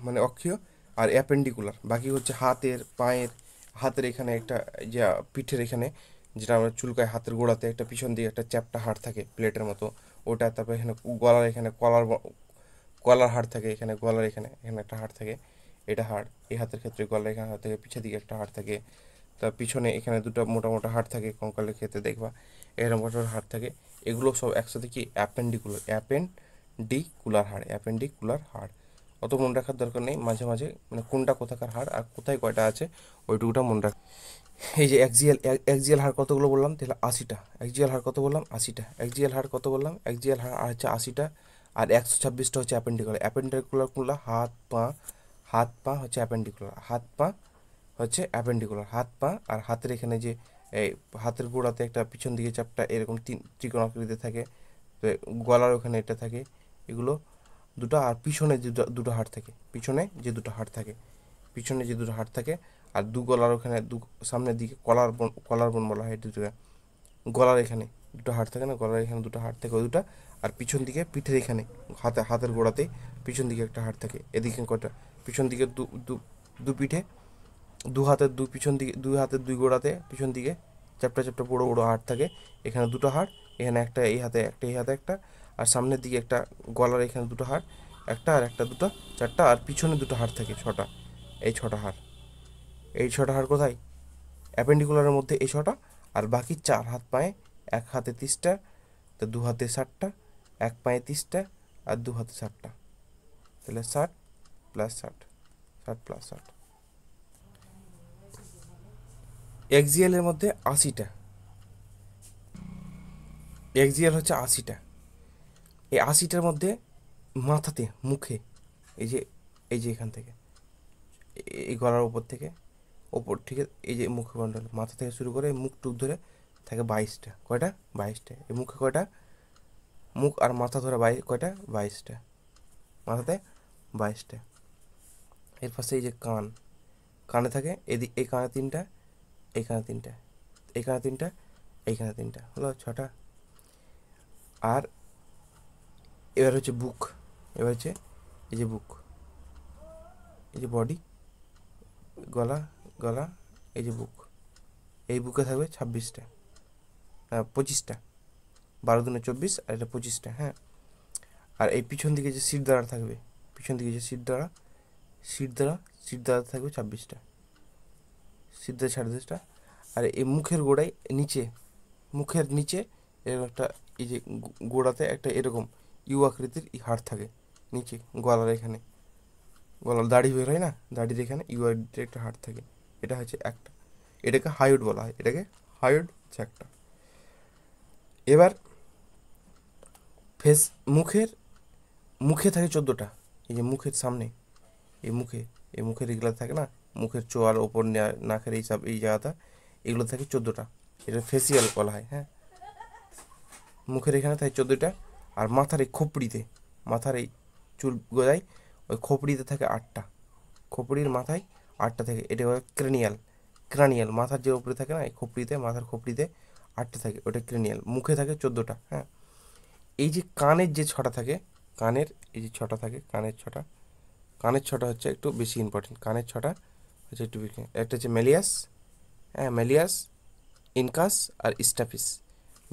মানে অক্ষীয়। আর অ্যাপেন্ডিকুলার বাকি হচ্ছে হাতের, পায়ের, হাতের এখানে একটা, যে পিঠের এখানে যেটা আমরা চুলকায়, হাতের গোড়াতে একটা পিছন দিকে একটা চ্যাপ্টা হাড় থাকে প্লেটের মতো, ওটা। তারপরে এখানে গলার এখানে গলার হাড় থাকে, এখানে গলার এখানে এখানে একটা হাড় থাকে, এটা হাড়। এই হাতের ক্ষেত্রে গলার এখানে হাড় থাকে, পিছের দিকে একটা হাড় থাকে। তার পিছনে এখানে দুটো মোটা মোটা হাড় থাকে, কঙ্কালের ক্ষেত্রে দেখবা এরকম মোটা হাড় থাকে। এগুলো সব একসাথে কি অ্যাপেন্ডিকুলার হাড়, অ্যাপেন্ডিকুলার হাড়। অত মনে রাখার দরকার নেই, মাঝে মাঝে মানে কোনটা কোথাকার হাড় আর কোথায় কয়টা আছে ওইটুকুটা মনে রাখ। এই যে অ্যাক্সিয়াল হাড় কতগুলো বললাম, তাহলে 80টা। অ্যাক্সিয়াল হাড় কত বললাম, 80টা। অ্যাক্সিয়াল হাড় কত বললাম, অ্যাক্সিয়াল হাড় আর হচ্ছে 80টা। আর 126টা হচ্ছে অ্যাপেন্ডিকুলার। অ্যাপেন্ডিকুলারগুলো হাত পা হচ্ছে অ্যাপেন্ডিকুলার, হাত পা হচ্ছে অ্যাপেন্ডিকুলার, হাত পা। আর হাতের এখানে যে এই হাতের গোড়াতে একটা পিছন দিকে চাপটা এরকম ত্রিকোণ আকৃতিতে থাকে, তো গলার ওখানে এটা থাকে, এগুলো দুটো। আর পিছনে যে দুটো হাড় থাকে, পিছনে যে দুটো হাড় থাকে, পিছনে যে দুটো হাড় থাকে। আর গলার ওখানে সামনের দিকে কলার বোন বলা হয় দুটো। গলার এখানে দুটো হাড় থাকে না, গলার এখানে দুটো হাড় থাকে ওই দুটো। আর পিছন দিকে পিঠের এখানে হাতের গোড়াতে পিছন দিকে একটা হাড় থাকে। এদিকে কটা, পিছন দিকে দু পিঠে, দুই হাতের দুই গোড়াতে পিছন দিকে চ্যাপ্টা চ্যাপ্টা বড়ো বড়ো হাড় থাকে। এখানে দুটো হাড়, এখানে একটা, এই হাতে একটা, এই হাতে একটা। আর সামনের দিকে একটা, গলার এখানে দুটো হাড়, একটা আর একটা, দুটো, চারটা। আর পিছনে দুটো হাড় থাকে, 6টা। এই 6টা হাড়, এই 6টা হাড় কোথায়, অ্যাপেন্ডিকুলারের মধ্যে এই 6টা। আর বাকি 4 হাত পায়ে, এক হাতে 30টা, তো দু হাতে 60টা, এক পায়ে 30টা, আর দু হাতে 60টা। তাহলে 60 প্লাস 60, 60 প্লাস 60। এক্সিএলের মধ্যে 80টা, এক্সিএল হচ্ছে 80টা। এই 80টার মধ্যে মাথাতে, মুখে, এই যে এখান থেকে, এই গলার ওপর থেকে, ওপর থেকে এই যে মুখমণ্ডল, মাথা থেকে শুরু করে মুখ টুক ধরে থাকে 22টা। কয়টা, 22টা। এই মুখে কয়টা, মুখ আর মাথা ধরে কয়টা, 22টা। মাথাতে 22টা। এর পাশে এই যে কানে থাকে, এই কানে 3টা, এইখানে 3টা, এইখানে 3টা, এইখানে 3টা, হলো 6টা। আর এবার হচ্ছে বুক, এবার হচ্ছে এই যে বুক, এই যে বডি, গলা, এই যে বুক, এই বুকে থাকবে 26টা, 25টা। 12 দুনে 24, আর এটা 25টা। হ্যাঁ। আর এই পিছন দিকে যে শিরদাঁড়া থাকবে, পিছন দিকে যে শিরদাঁড়া থাকবে 26টা, শিরদাঁড়া 26টা। আর এই মুখের গোড়ায় নিচে, মুখের নিচে এরকম একটা, এই যে গোড়াতে একটা এরকম ইউ আকৃতির হাড় থাকে নিচে, গলার এখানে, গলার দাড়ি বের হয় না, দাড়ির এখানে ইউ আকৃতির একটা হাড় থাকে। এটা হচ্ছে একটা, এটাকে হায়োড বলা হয়, এটাকে হায়োড হচ্ছে একটা। এবার মুখে থাকে 14টা। এই যে মুখের সামনে, এই মুখের এগুলো থাকে না, মুখের চোয়ার ওপর, নাকের এইসব এই জায়গাটা, এগুলো থাকে 14টা। এটা ফেসিয়াল বলা হয়। হ্যাঁ, মুখের এখানে থাকে 14টা। আর মাথার এই খোপড়িতে, মাথার এই চুল গোজায়, ওই খোপড়িতে থাকে 8টা। খোপড়ির মাথায় 8টা থাকে, এটা ক্রানিয়াল মাথার যে উপরে থাকে না, এই খোপড়িতে, মাথার খোপড়িতে 8টা থাকে, ওটা ক্রেনিয়াল। মুখে থাকে 14টা। হ্যাঁ। এই যে কানের যে 6টা থাকে, কানের এই যে 6টা থাকে, কানের 6টা হচ্ছে একটু বেশি ইম্পর্টেন্ট। কানের 6টা হচ্ছে একটু বেশি। একটা হচ্ছে ম্যালিয়াস, হ্যাঁ, ম্যালিয়াস, ইনকাস আর স্টাফিস।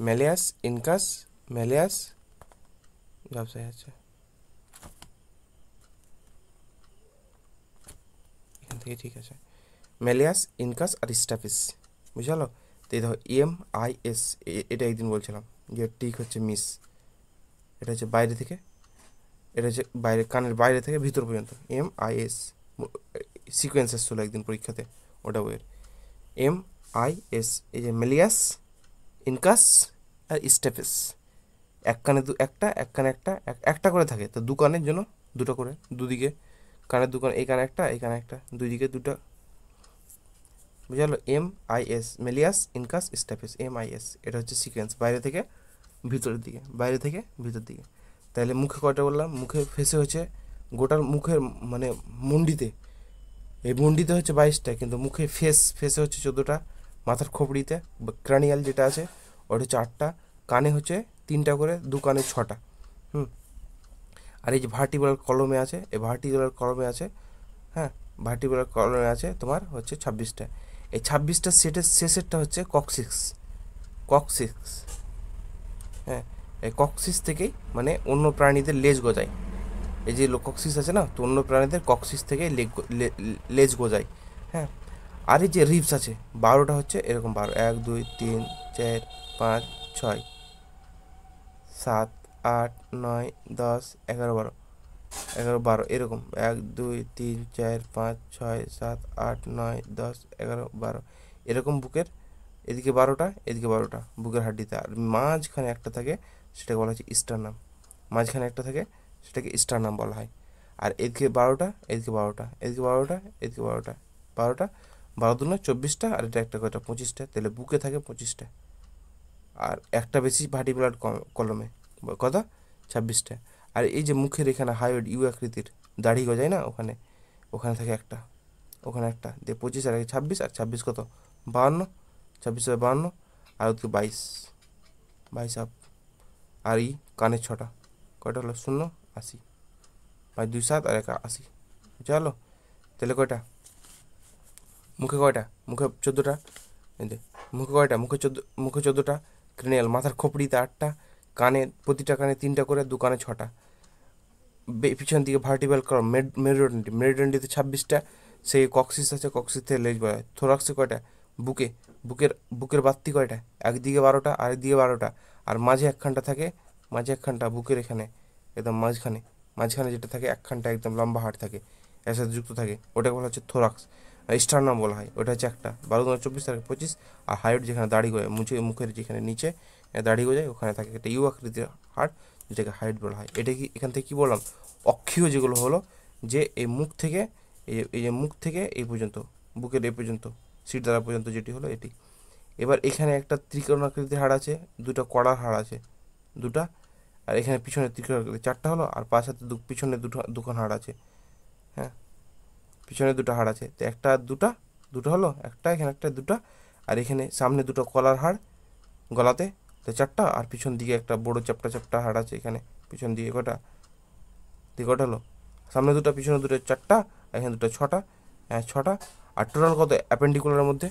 ম্যালিয়াস ব্যবসায় আছে, এখান থেকে ঠিক আছে। ম্যালিয়াস, ইনকাস আর স্টাফিস, বুঝলো? তো এই দেখো EMIS, এটা একদিন বলছিলাম যে ঠিক হচ্ছে মিস। এটা হচ্ছে বাইরে থেকে, এটা হচ্ছে বাইরে, কানের বাইরে থেকে ভিতর পর্যন্ত, MIS সিকোয়েন্স এসেছিলো একদিন পরীক্ষাতে, ওটা ওয়ের। এম আই এস, এই যে মেলিয়াস, ইনকাস আর স্টেফেস। এক কানে একটা, এক কানে একটা, একটা করে থাকে, তো দু কানের জন্য দুটো করে, দুদিকে কানের দু কান, এই কানে একটা, এই কানে একটা, দুই দিকে দুটো, বুঝা গেলো? M I S, malleus, incus, stapes, M I S, এটা হচ্ছে সিকোয়েন্স, বাইরে থেকে ভিতরের দিকে, বাইরে থেকে ভিতর দিকে। তাহলে মুখে কয়টা বললাম? মুখে ফেসে হচ্ছে গোটার মুখের মানে মুন্ডিতে, এই মুন্ডিতে হচ্ছে 22টা, কিন্তু মুখে ফেসে হচ্ছে 14টা, মাথার খোপড়িতে ক্রানিয়াল যেটা আছে ওটা হচ্ছে 8টা, কানে হচ্ছে 3টা করে, দু কানে 6টা। হুম। আর এই যে ভার্টিব্রাল কলমে আছে, এই ভার্টিব্রাল কলমে আছে, হ্যাঁ, ভার্টিব্রাল কলমে আছে তোমার হচ্ছে 26টা। এই 26টা সেটের শেষেরটা হচ্ছে কক্সিক্স, কক্সিক্স। হ্যাঁ, এই কক্সিস থেকেই মানে অন্য প্রাণীদের লেজ গজায়। এই যে কক্সিস আছে না, তো অন্য প্রাণীদের কক্সিস থেকে লেজ গজায়। হ্যাঁ। আর এই যে রিবস আছে 12টা, হচ্ছে এরকম 12, 1 2 3 4 5 6 7 8 9 10 11 12, 11 12 এরকম, 1 2 3 4 5 6 7 8 9 10 11 12 এরকম বুকের এদিকে 12টা, এদিকে 12টা বুকের হাড্ডিতে। আর মাঝখানে একটা থাকে, সেটাকে বলা হচ্ছে স্টারনাম। মাঝখানে একটা থাকে, সেটাকে স্টারনাম বলা হয়। আর এদিকে 12টা, এদিকে 12টা, এদিকে 12টা, এদিকে 12টা, 12টা, 12 দুগুণে 24টা, আর এটা একটা কয়টা 25টা, তাহলে বুকে থাকে 25টা। আর একটা বেশি ভার্টিব্রাল কলমে, কথা 26টা। আর এই যে মুখের এখানে হাইওয়েড ইউ আকৃতির দাড়ি গজায় না, ওখানে, ওখানে থাকে একটা, ওখানে একটা দিয়ে 25, আর 26, আর 26 কত 52, 26 52, আর ওদিকে 22, 22 আপ। আর এই কানের 6টা, কয়টা হলো? 0 80, 5 2 7, আর 1 80, চলো। তাহলে কয়টা? মুখে কয়টা? মুখে 14টা, এই যে মুখে কয়টা? মুখে 14টা, ক্রেনিয়াল মাথার খোপড়িতে 8টা, কানে প্রতিটা কানে 3টা করে, দু কানে 6টা, পিছন দিকে ভার্টিব্রাল কলম, মেরুদণ্ডী, মেরুদণ্ডীতে 26টা, সেই কক্সিস আছে, কক্সিস থেকে লেজ বাড়ায়। থোরাক্সে কয়টা? বুকে, বুকের বাত্তি কয়টা? একদিকে 12টা, আরেকদিকে 12টা, আর মাঝে একখানটা থাকে, মাঝে একখানটা বুকের এখানে একদম মাঝখানে, মাঝখানে যেটা থাকে একখানটা একদম লম্বা হাড় থাকে, এর সাথে যুক্ত থাকে, ওটাকে বলা হচ্ছে থোরাক্স, স্টারনাম বলা হয়। ওটা হচ্ছে একটা, 12 24 তারিখ 25। আর হাইট যেখানে দাড়ি গজায়, মুখের যেখানে নিচে দাড়ি গজায়, ওখানে থাকে একটা ইউ আকৃতির হাড়, যেটাকে হাইট বলা হয়। এটা কি এখান থেকে কী বললাম? অক্ষীয় যেগুলো হলো, যে এই মুখ থেকে, এই যে মুখ থেকে এই পর্যন্ত, বুকের এই পর্যন্ত, সিট দ্বারা পর্যন্ত যেটি হলো এটি। এবার এখানে একটা ত্রিকোণাকৃতির হাড় আছে, দুটো কড়ার হাড় আছে, দুটা। আর এখানে পিছনে ত্রিকোণাকৃতি 4টা হলো, আর পাঁচ হাতে পিছনে দুখান হাড় আছে। হ্যাঁ, পিছনে দুটো হাড় আছে, তো একটা দুটা, দুটো হলো, একটা এখানে একটা দুটা, আর এখানে সামনে দুটো কলার হাড় গলাতে, তো 4টা। আর পিছন দিকে একটা বড় চ্যাপ্টা চ্যাপ্টা হাড় আছে এখানে পিছন দিকে, কটা দিকে, কটা হলো? সামনে দুটো, পিছনে দুটো, 4টা, এখানে দুটো, 6টা, হ্যাঁ 6টা। আর টোটাল কত অ্যাপেন্ডিকুলারের মধ্যে?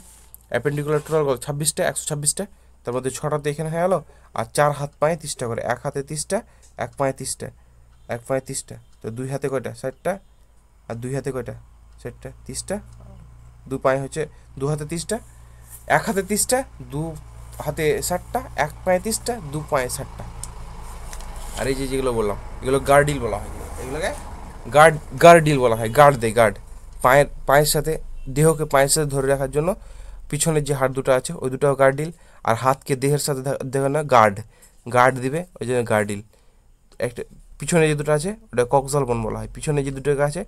অ্যাপেন্ডিকুলার টোটাল কত? 26টা, 126টা, তার মধ্যে 6টাতে এখানে হয়ে গেলো। আর 4 হাত পায়ে 30টা করে, এক হাতে 30টা, এক পায়ে 30টা, এক পায়ে 30টা, তো দুই হাতে কয়টা? 60টা, আর দুই হাতে কয়টা? 60টা, 30টা, দু পায়ে হচ্ছে, দু হাতে 30টা, এক হাতে 30টা, দু হাতে 60টা, এক পায়ে 30টা, দু পায়ে 60টা। আর এই যে যেগুলো বললাম, এগুলো গার্ডিল বলা হয়, এগুলোকে গার্ডিল বলা হয়। গার্ড দেয়, গার্ড, পায়ের সাথে, দেহকে পায়ের সাথে ধরে রাখার জন্য পিছনের যে হাড় দুটো আছে ওই দুটো গার্ডিল, আর হাতকে দেহের সাথে দেবে না, গার্ড দিবে, ওই জন্য গার্ডিল। একটা পিছনে যে দুটো আছে ওটা কক্সাল বোন বলা হয়, পিছনে যে দুটো আছে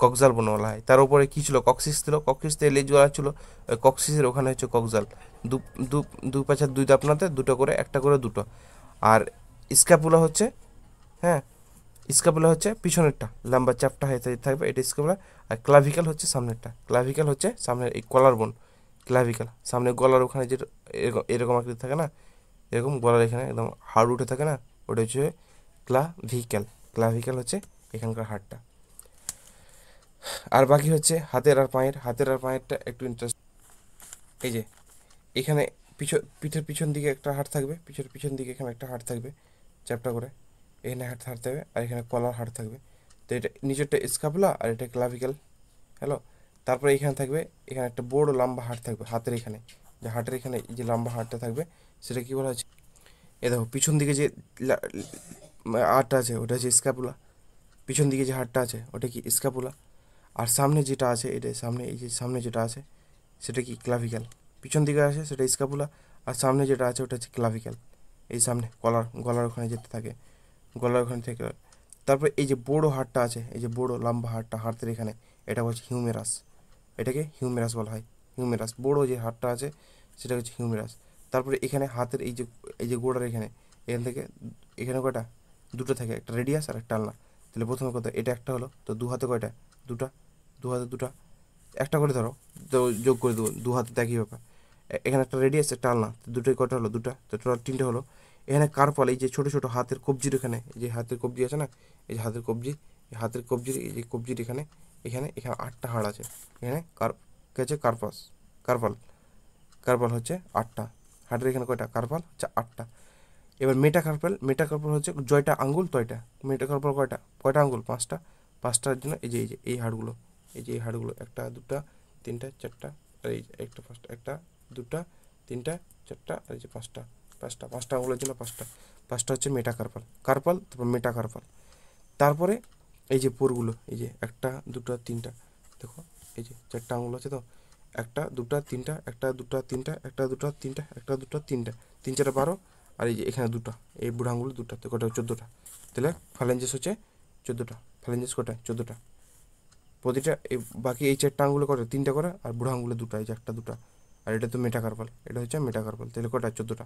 কক্সাল বোন বলা হয়। তার উপরে কী ছিল? কক্সিস ছিল, কক্সিস থেকে লেজ গলা ছিল, ওই কক্সিসের ওখানে হচ্ছে কক্সাল। দু দু দু পাছার দুই দাপনাতে দুটো করে, একটা করে দুটো। আর স্ক্যাপুলা হচ্ছে, হ্যাঁ, স্ক্যাপুলা হচ্ছে পিছনেরটা, লম্বা চ্যাপটা হয়ে থাকবে, এটা স্ক্যাপুলা। আর ক্লাভিক্যাল হচ্ছে সামনেরটা, ক্লাভিক্যাল হচ্ছে সামনের এই কলার বোন, ক্লাভিক্যাল সামনে গলার ওখানে যে এরকম এরকম আকৃতি থাকে না, এরকম গলার এখানে একদম হাড় উঠে থাকে না, ওটা হচ্ছে ক্লাভিক্যাল। ক্লাভিক্যাল হচ্ছে এখানকার হাড়টা। আর বাকি হচ্ছে হাতের আর পায়ের, হাতের আর পায়েরটা একটু ইন্টারেস্ট। এই যে এখানে পিঠের পিছন দিকে একটা হাড় থাকবে, পিছন দিকে এখানে একটা হাড় থাকবে চ্যাপটা করে, এখানে হাড় থাকবে, আর এখানে কলার হাড় থাকবে। তো এটা নিচেরটা স্ক্যাপুলা, আর এটা ক্লাভিক্যাল। হ্যালো, তারপরে এখানে থাকবে, এখানে একটা বড় লম্বা হাড় থাকবে হাতের এখানে, যে হাটের এখানে যে লম্বা হাড়টা থাকবে সেটা কী বলা হচ্ছে? এ দেখো পিছন দিকে যে হাড়টা আছে ওটা হচ্ছে স্ক্যাপুলা, পিছন দিকে যে হাড়টা আছে ওটা কি? স্ক্যাপুলা। আর সামনে যেটা আছে, এটা সামনে, এই যে সামনে যেটা আছে সেটা কি ক্লাভিক্যাল, পিছন দিকে আছে সেটা স্ক্যাপুলা, আর সামনে যেটা আছে ওটা হচ্ছে ক্লাভিক্যাল, এই সামনে গলার ওখানে যেতে থাকে, গলার ওখানে থেকে। তারপরে এই যে বড় হাড়টা আছে, এই যে বড় লম্বা হাড়টা হাতের এখানে, এটা হচ্ছে হিউমেরাস, এটাকে হিউমেরাস বলা হয়। হিউমেরাস বড় যে হাড়টা আছে সেটা হচ্ছে হিউমেরাস। তারপরে এখানে হাতের এই যে গোড়ার এখানে, এখান থেকে এখানে কয়টা, দুটো থাকে, একটা রেডিয়াস আর একটা আলনা। তাহলে প্রথমে কথা এটা একটা হলো, তো দু হাতে কয়টা, দুটা, দু হাতে দুটা, একটা করে ধরো, তো যোগ করে দেবো, দু হাতে একই ব্যাপার। এখানে একটা রেডিয়াস একটা আলনা, তো দুটোই কয়টা হলো, দুটা, তো টোটাল তিনটে হলো। এখানে কার্পাল, এই যে ছোটো ছোটো হাতের কবজির এখানে, এই যে হাতের কবজি আছে না, এই যে হাতের কবজি, এই হাতের কবজির এই যে কবজির এখানে, এখানে এখানে 8টা হাড় আছে, এখানে কে আছে কার্পাল, কার্পাল হচ্ছে 8টা হাড়ের, এখানে কয়টা কার্পাল হচ্ছে 8টা। এবার মেটাকার্পাল হচ্ছে জয়টা আঙ্গুল তয়টা, মেটাকার্পাল কয়টা, কয়টা আঙ্গুল, 5টা, 5টার জন্য এই যে এই হাড়গুলো, এই যে এই হাড়গুলো, একটা দুটা তিনটা চারটা, আর এই যে একটা পাঁচটা, একটা দুটা তিনটা চারটা, আর এই যে পাঁচটা, পাঁচটা আঙ্গুলের জন্য পাঁচটা, পাঁচটা হচ্ছে মেটাকার্পাল, তারপর মেটাকার্পাল। তারপরে এই যে পোরগুলো, এই যে একটা দুটো তিনটা, দেখো এই যে 4টা আঙুল আছে তো, একটা দুটা তিনটা, একটা দুটা তিনটা, একটা দুটা তিনটা, একটা দুটা তিনটা, 3 4 12, আর এই যে এখানে দুটো, এই বুড়ো আঙুল দুটো, তো কটা 14টা। তাহলে ফ্যালেঞ্জেস হচ্ছে 14টা, ফ্যালেঞ্জেস কটা 14টা, প্রতিটা এই বাকি এই 4টা আঙুলে কটা 3টা করে, আর বুড়ো আঙুলে দুটো, এই যে একটা দুটা, আর এটা তো মেটাকার্পাল, এটা হচ্ছে মেটাকার্পাল। তাহলে কটা 14টা,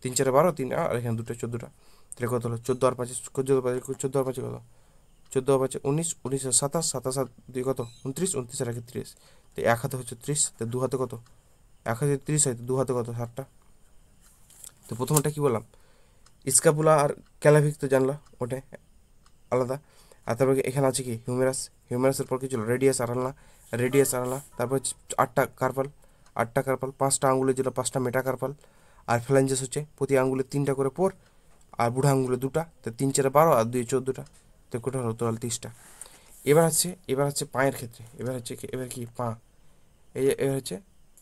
3 4 12, 3 আর এখানে দুটো 14টা। তাহলে কত হলো 14 আর 5, 14 আর 5 কত, 14 আর 5 19, 19 আর 27, 27 আর 2 কত 29, 29 আর 1 30। তো এক হাতে হচ্ছে 30, তো দু হাতে কত, এক হাতে 30 হয়, তো দু হাতে কত 60টা। তো প্রথমটা কি বললাম, স্ক্যাপুলা আর ক্যালাভিক তো জানলা, ওটা আলাদা। আর তারপরে এখানে আছে কি হিউমেরাসের পর কি ছিল, রেডিয়াস আরালা, তারপর হচ্ছে 8টা কার্পাল, 5টা আঙ্গুলের ছিল 5টা মেটাকার্পাল, আর ফ্ল্যাঞ্জেস হচ্ছে প্রতি আঙ্গুলে 3টা করে পোর, আর বুড়া আঙ্গুলে দুটা, তো 3 4 12 আর 2 14টা, তো কোটা হলো টোটাল 30টা। এবার হচ্ছে পায়ের ক্ষেত্রে, এবার কি পা, এবার হচ্ছে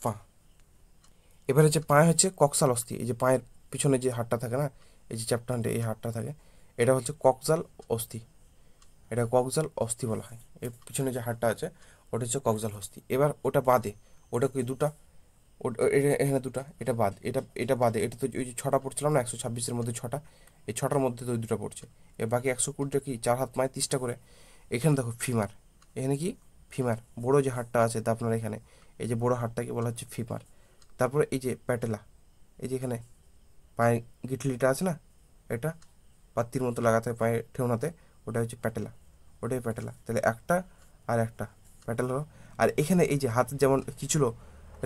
পা, এবার হচ্ছে পায়ে হচ্ছে কক্সাল অস্থি, এই যে পায়ের পিছনে যে হাড়টা থাকে না, এই যে চ্যাপ্টানটা এই হাড়টা থাকে, এটা হচ্ছে কক্সাল অস্থি, এটা কক্সাল অস্থি বলা হয়। এর পিছনে যে হাড়টা আছে ওটা হচ্ছে কক্সাল অস্থি। এবার ওটা বাদে, ওটা কি দুটা, এখানে দুটা, এটা বাদ, এটা বাদে, এটা তো ওই যে 6টা পড়ছিলাম না, 126-এর মধ্যে 6টা, এই 6টার মধ্যে তো ওই দুটো পড়ছে। এর বাকি 120টা কি 4 হাত পায়ে 30টা করে। এখানে দেখো ফিমার, এখানে কি ফিমার, বড় যে হাড়টা আছে তা আপনার এখানে, এই যে বড় হাড়টাকে বলা হচ্ছে ফিমার। তারপরে এই যে প্যাটেলা, এই যে এখানে পায়ে গিটলিটা আছে না, এটা পাত্তির মতো লাগাতে হয় পায়ে ঠেউনাতে, ওটা হচ্ছে প্যাটেলা, ওটাই প্যাটেলা। তাহলে একটা আর একটা প্যাটেল হলো। আর এখানে এই যে হাতের যেমন কী ছিল,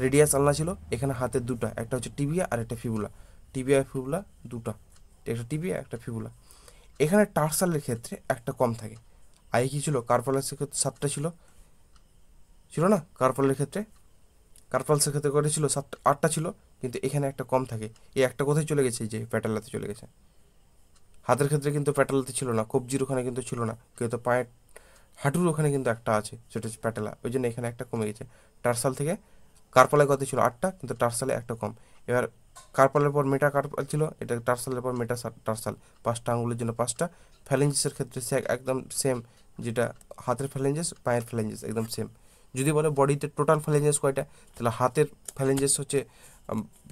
রেডিয়াস আলনা ছিল, এখানে হাতের দুটা, একটা হচ্ছে টিবিয়া আর একটা ফিবুলা, টিবিয়া আর ফিবুলা দুটা, একটা টিবিয়া একটা ফিবুলা। এখানে টার্সালের ক্ষেত্রে একটা কম থাকে। আগে কী ছিল, কার্পালের ক্ষেত্রে 7টা ছিল না, কার্পালসের ক্ষেত্রে করে ছিল 8টা ছিল, কিন্তু এখানে একটা কম থাকে। এই একটা কোথায় চলে গেছে, এই যে প্যাটেলাতে চলে গেছে। হাতের ক্ষেত্রে কিন্তু প্যাটেলাতে ছিল না, কবজির ওখানে কিন্তু ছিল না, কিন্তু পায়ের হাঁটুর ওখানে কিন্তু একটা আছে, সেটা হচ্ছে প্যাটেলা, ওই জন্য এখানে একটা কমে গেছে। টার্সাল থেকে কার্পালে কত ছিল 8টা, কিন্তু টার্সালে একটা কম। এবার কার্পালের পর মেটা কার্পাল ছিল, এটা টার্সালের পর মেটা টার্সাল, 5টা আঙুলের জন্য 5টা। ফ্যালেঞ্জেসের ক্ষেত্রে সে একদম সেম, যেটা হাতের ফ্যালেঞ্জেস পায়ের ফ্যালেঞ্জেস একদম সেম। যদি বলে বডিতে টোটাল ফ্যালেঞ্জেস কয়টা, তাহলে হাতের ফ্যালেঞ্জেস হচ্ছে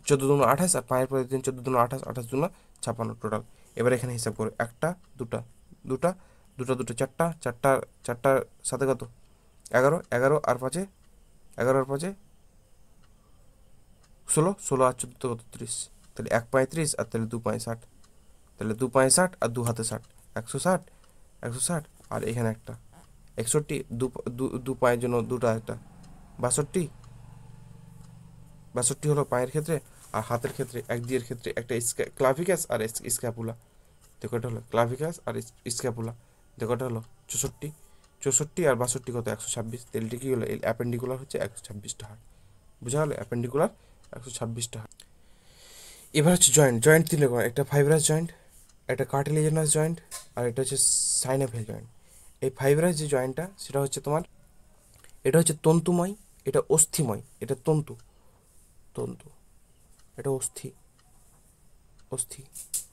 14 × 28, আর পায়ের পরে 14 × 28, 28 × 56 টোটাল। এবার এখানে হিসাব করে একটা দুটা দুটা দুটো দুটো চারটা, চারটার সাথে কত 11, 11 আর 5 16, 16 আর 14 কত 30। তাহলে 1 পায়ে 30, আর তাহলে 2 পায়ে 60, তাহলে 2 পায়ে 60 আর 2 হাতে 60, 160, 160, আর এখানে একটা 61, দু পায়ের জন্য দুটা, একটা 62, 62 হলো পায়ের ক্ষেত্রে। আর হাতের ক্ষেত্রে এক দিয়ের ক্ষেত্রে একটা ক্লাভিকাস আর স্ক্যাপুলা, দেখোটা হলো ক্লাভিকাস আর স্ক্যাপুলা, দেখোটা হলো 64, 64 আর 62 কত 126। তেলটি কি হলো, অ্যাপেন্ডিকুলার হচ্ছে 126টা হাড়, বোঝা হলো অ্যাপেন্ডিকুলার 126টা হাড়। এবার হচ্ছে জয়েন্ট 3 রকম, একটা ফাইব্রাস জয়েন্ট, একটা কার্টিলেজিনাস জয়েন্ট, আর এটা হচ্ছে সাইনোভিয়াল জয়েন্ট। এই ফাইব্রাস যে জয়েন্টটা সেটা হচ্ছে তোমার, এটা হচ্ছে তন্তুময়, এটা অস্থিময়, এটা তন্তু, তন্তু, এটা অস্থি,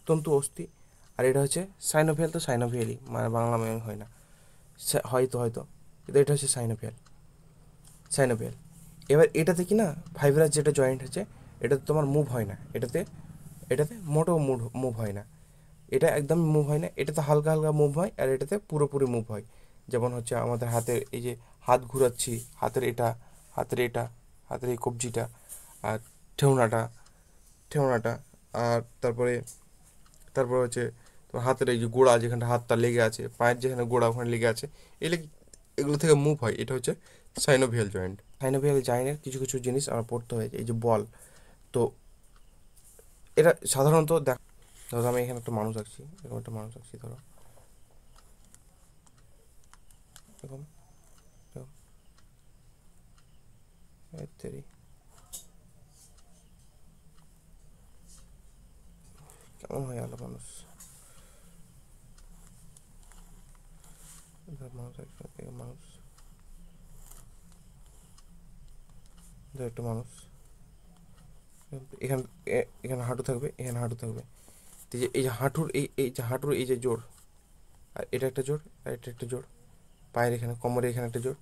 তন্তু অস্থি। আর এটা হচ্ছে সাইনোভিয়াল, তো সাইনোভিয়ালই মানে বাংলা মেয়ে হয় না, হয়তো কিন্তু এটা হচ্ছে সাইনোভিয়াল। এবার এটাতে কি না ফাইব্রাস যেটা জয়েন্ট হচ্ছে এটাতে তোমার মুভ হয় না, এটাতে মোটেও মুভ হয় না, এটা একদম মুভ হয় না, এটাতে হালকা হালকা মুভ হয় আর এটাতে পুরোপুরি মুভ হয়। যেমন হচ্ছে আমাদের হাতের এই যে হাত ঘুরাচ্ছি, হাতের এটা, হাতের এটা, হাতের এই কবজিটা, আর ঠেউনাটা, ঠেউনাটা, আর তারপরে হচ্ছে তোমার হাতের এই যে গোড়া যেখানটা হাতটা লেগে আছে, পায়ের যেখানে গোড়া ওখানে লেগে আছে, এগুলো এগুলো থেকে মুভ হয়। এটা হচ্ছে সাইনোভিয়াল জয়েন্ট। সাইনোভিয়াল জয়েন্টের কিছু কিছু জিনিস আমার পড়তে হয়, এই যে বল। তো এটা সাধারণত ধরো আমি এখানে একটা মানুষ আঁকছি, এরকম একটা মানুষ আঁকছি, ধরো এরকম এরকম, ইত্যাদি। কেমন হয় আলো মানুষ, মানুষ মানুষ, ধর একটা মানুষ, এখানে এখানে হাঁটু থাকবে, এখানে হাঁটু থাকবে। তো এই যে হাঁটুর এই যে হাঁটুর এই যে জোড়, আর এটা একটা জোড়, আর এটা একটা জোড়, পায়ের এখানে কোমরে এখানে একটা জোড়,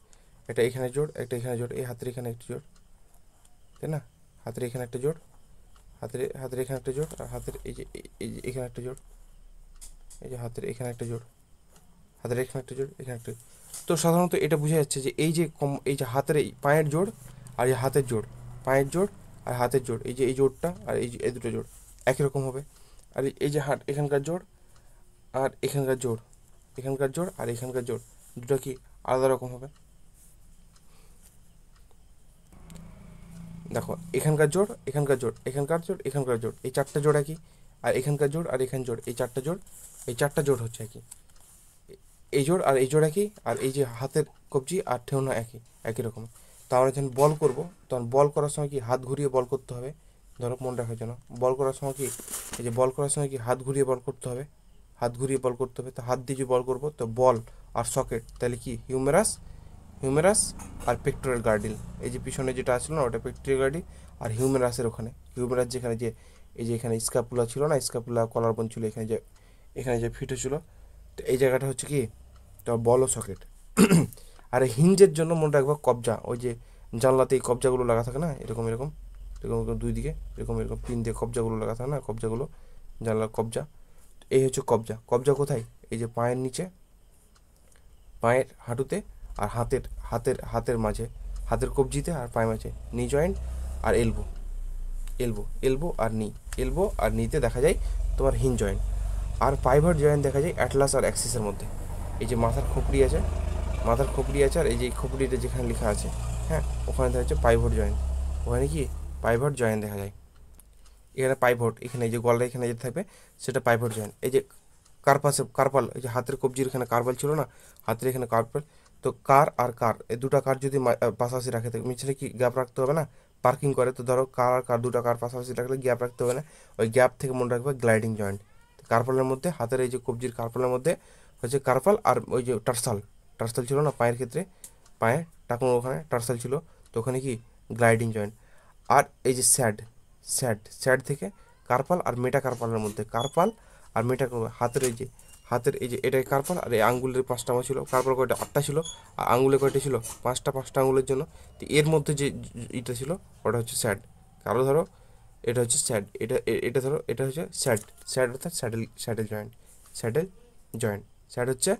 এটা এখানে জোড়, একটা এখানে জোড়, এই হাতের এখানে একটা জোড়, তাই না? হাতের এখানে একটা জোড়, হাতের এখানে একটা জোড়, আর হাতের এই যে এখানে একটা জোড়, এই যে হাতের এখানে একটা জোড়, হাতের এখানে একটা জোড়, এখানে একটা। তো সাধারণত এটা বোঝা যাচ্ছে যে এই যে হাতের এই পায়ের জোড় আর এই হাতের জোড়, পায়ের জোড় আর হাতের জোড়, এই যে এই জোড়টা আর এই যে এই দুটো জোড় একই রকম হবে। আর এই যে এখানকার জোড় আর এখানকার জোড়, এখানকার জোড় আর এখানকার জোড় দুটো কি আলাদা রকম হবে। দেখো এখানকার জোড়, এখানকার জোড়, এখানকার জোড়, এখানকার জোড়, এই চারটা জোড় একই, আর এখানকার জোড় আর এখান জোড়, এই চারটা জোড়, এই চারটা জোড় হচ্ছে একই, এই জোড় আর এই জোড় একই, আর এই যে হাতের কবজি আর ঠেউনা একই, একই রকম। তো আমরা যখন বল করবো তখন বল করার সময় কি হাত ঘুরিয়ে বল করতে হবে। ধরো মনে রাখার জন্য বল করার সময় কি, এই যে বল করার সময় কি হাত ঘুরিয়ে বল করতে হবে, হাত ঘুরিয়ে বল করতে হবে। তো হাত দিয়ে যে বল করবো তো বল আর সকেট, তাহলে কি হিউমেরাস, হিউমেরাস আর পেক্টোরাল গার্ডিল, এই যে পিছনে যেটা আসলো না ওটা পেক্টোরাল গার্ডিল, আর হিউমেরাসের ওখানে, হিউমেরাস যেখানে যে এই যে এখানে স্ক্যাপুলা ছিল না, স্ক্যাপুলা কলার বোন ছিল, এখানে যে ফিট ছিল, তো এই জায়গাটা হচ্ছে কি তো বল ও সকেট। আর হিঞ্জের জন্য মনে রাখবো কবজা, ওই যে জানলাতে এই কবজাগুলো লাগা থাকে না, এরকম এরকম এরকম দুই দিকে এরকম এরকম পিন দিয়ে কবজাগুলো লাগা থাকে না, কবজাগুলো জানলার কবজা। এই হচ্ছে কবজা। কবজা কোথায়? এই যে পায়ের নিচে, পায়ের হাঁটুতে, আর হাতের হাতের হাতের মাঝে, হাতের কবজিতে আর পায়ের মাঝে, নি জয়েন্ট আর এলবো, এলবো আর নি, এলবো আর নিতে দেখা যায় তোমার হিঞ্জ জয়েন্ট। আর পাইভট জয়েন্ট দেখা যায় অ্যাটলাস আর অ্যাক্সিসের মধ্যে। এই যে মাথার খোপড়ি আছে, মাথার খোপড়ি আছে, আর এই যে খোপড়িটা যেখানে লেখা আছে, হ্যাঁ, ওখানে দেখা যাচ্ছে পাইভট জয়েন্ট, ওখানে কি পাইভট জয়েন্ট দেখা যায়। এখানে পাইভট, এখানে এই যে গলার এখানে যেটা থাকবে সেটা পাইভট জয়েন্ট। এই যে কার্পাল, এই যে হাতের কবজির এখানে কার্পাল ছিল না, হাতের এখানে কার্পাল। তো কার আর কার, এই দুটা কার যদি পাশাপাশি রাখে থাকে মিছিলে কি গ্যাপ রাখতে হবে না, পার্কিং করে, তো ধরো কার আর কার দুটা কার পাশাপাশি রাখলে গ্যাপ রাখতে হবে না, ওই গ্যাপ থেকে মনে রাখবে গ্লাইডিং জয়েন্ট। কার্পালের মধ্যে, হাতের এই যে কবজির কার্পালের মধ্যে হচ্ছে কার্পাল, আর ওই যে টার্সাল, টার্সাল ছিল না পায়ের ক্ষেত্রে, পায়ে টাকুন ওখানে টার্সাল ছিল, তো ওখানে কি গ্লাইডিং জয়েন্ট। আর এই যে স্যাড থেকে কার্পাল আর মেটা কার্পালের মধ্যে, কার্পাল আর মেটা হাতের এই যে, হাতের এই যে এটাই কার্পাল, আর এই আঙ্গুলের 5টা ছিল, কার্পাল কয়টা 8টা ছিল, আর আঙ্গুলে কয়টা ছিল 5টা আঙ্গুলের জন্য। তো এর মধ্যে যে এটা ছিল ওটা হচ্ছে স্যাড। কারো ধরো এটা হচ্ছে স্যাড, এটা ধরো এটা হচ্ছে স্যাড অর্থাৎ saddle joint, saddle joint, sad হচ্ছে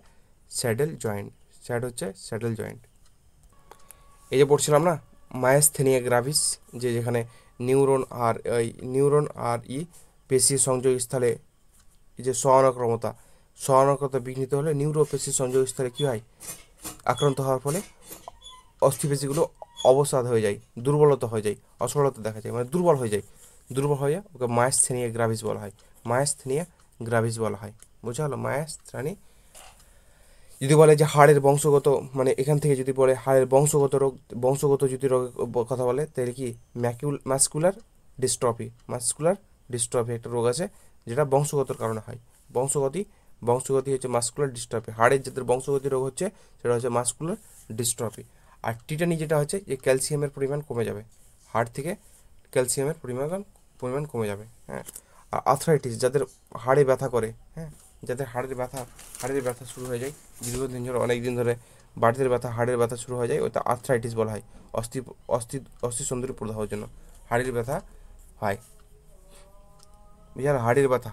স্যাডেল জয়েন্ট, স্যাড হচ্ছে স্যাডেল জয়েন্ট। এই যে পড়ছিলাম না মায়াস্থেনিয়া গ্রাভিস, যে যেখানে নিউরন আর পেশি সংযোগস্থলে এই যে সহানক্রমতা বিঘ্নিত হলে নিউরোপেশি সংযোগস্থলে কী হয়, আক্রান্ত হওয়ার ফলে অস্থিপেশিগুলো অবসাদ হয়ে যায়, দুর্বলতা হয়ে যায়, অসরলতা দেখা যায়, মানে দুর্বল হয়ে যায় ওকে মায়াস্থেনিয়া গ্রাভিস বলা হয়, মায়াস্থেনিয়া গ্রাভিস বলা হয়। বোঝা হলো মায়াস্থেনি। যদি বলে যে হাড়ের বংশগত, মানে এখান থেকে যদি বলে হাড়ের বংশগত যদি রোগের কথা বলে তাহলে কি মাস্কুলার ডিস্ট্রফি একটা রোগ আছে যেটা বংশগতর কারণে হয়। বংশগতি হচ্ছে মাস্কুলার ডিস্ট্রফি, হাড়ের যাদের বংশগতি রোগ হচ্ছে সেটা হচ্ছে মাস্কুলার ডিস্ট্রফি। আর টিটানি যেটা হচ্ছে যে ক্যালসিয়ামের পরিমাণ কমে যাবে, হাড় থেকে ক্যালসিয়ামের পরিমাণ কমে যাবে। হ্যাঁ, আর আর্থ্রাইটিস যাদের হাড়ে ব্যথা করে, হ্যাঁ, যাদের হাড়ের ব্যথা শুরু হয়ে যায় দীর্ঘদিন ধরে, অনেক দিন ধরে বাড়িতে ব্যথা, হাড়ের ব্যথা শুরু হয়ে যায়, ওটা আর্থ্রাইটিস বলা হয়। অস্থি অস্থি অস্থি সন্ধি প্রদাহের জন্য হাড়ের ব্যথা হয়। বুঝলেন, হাড়ের ব্যথা,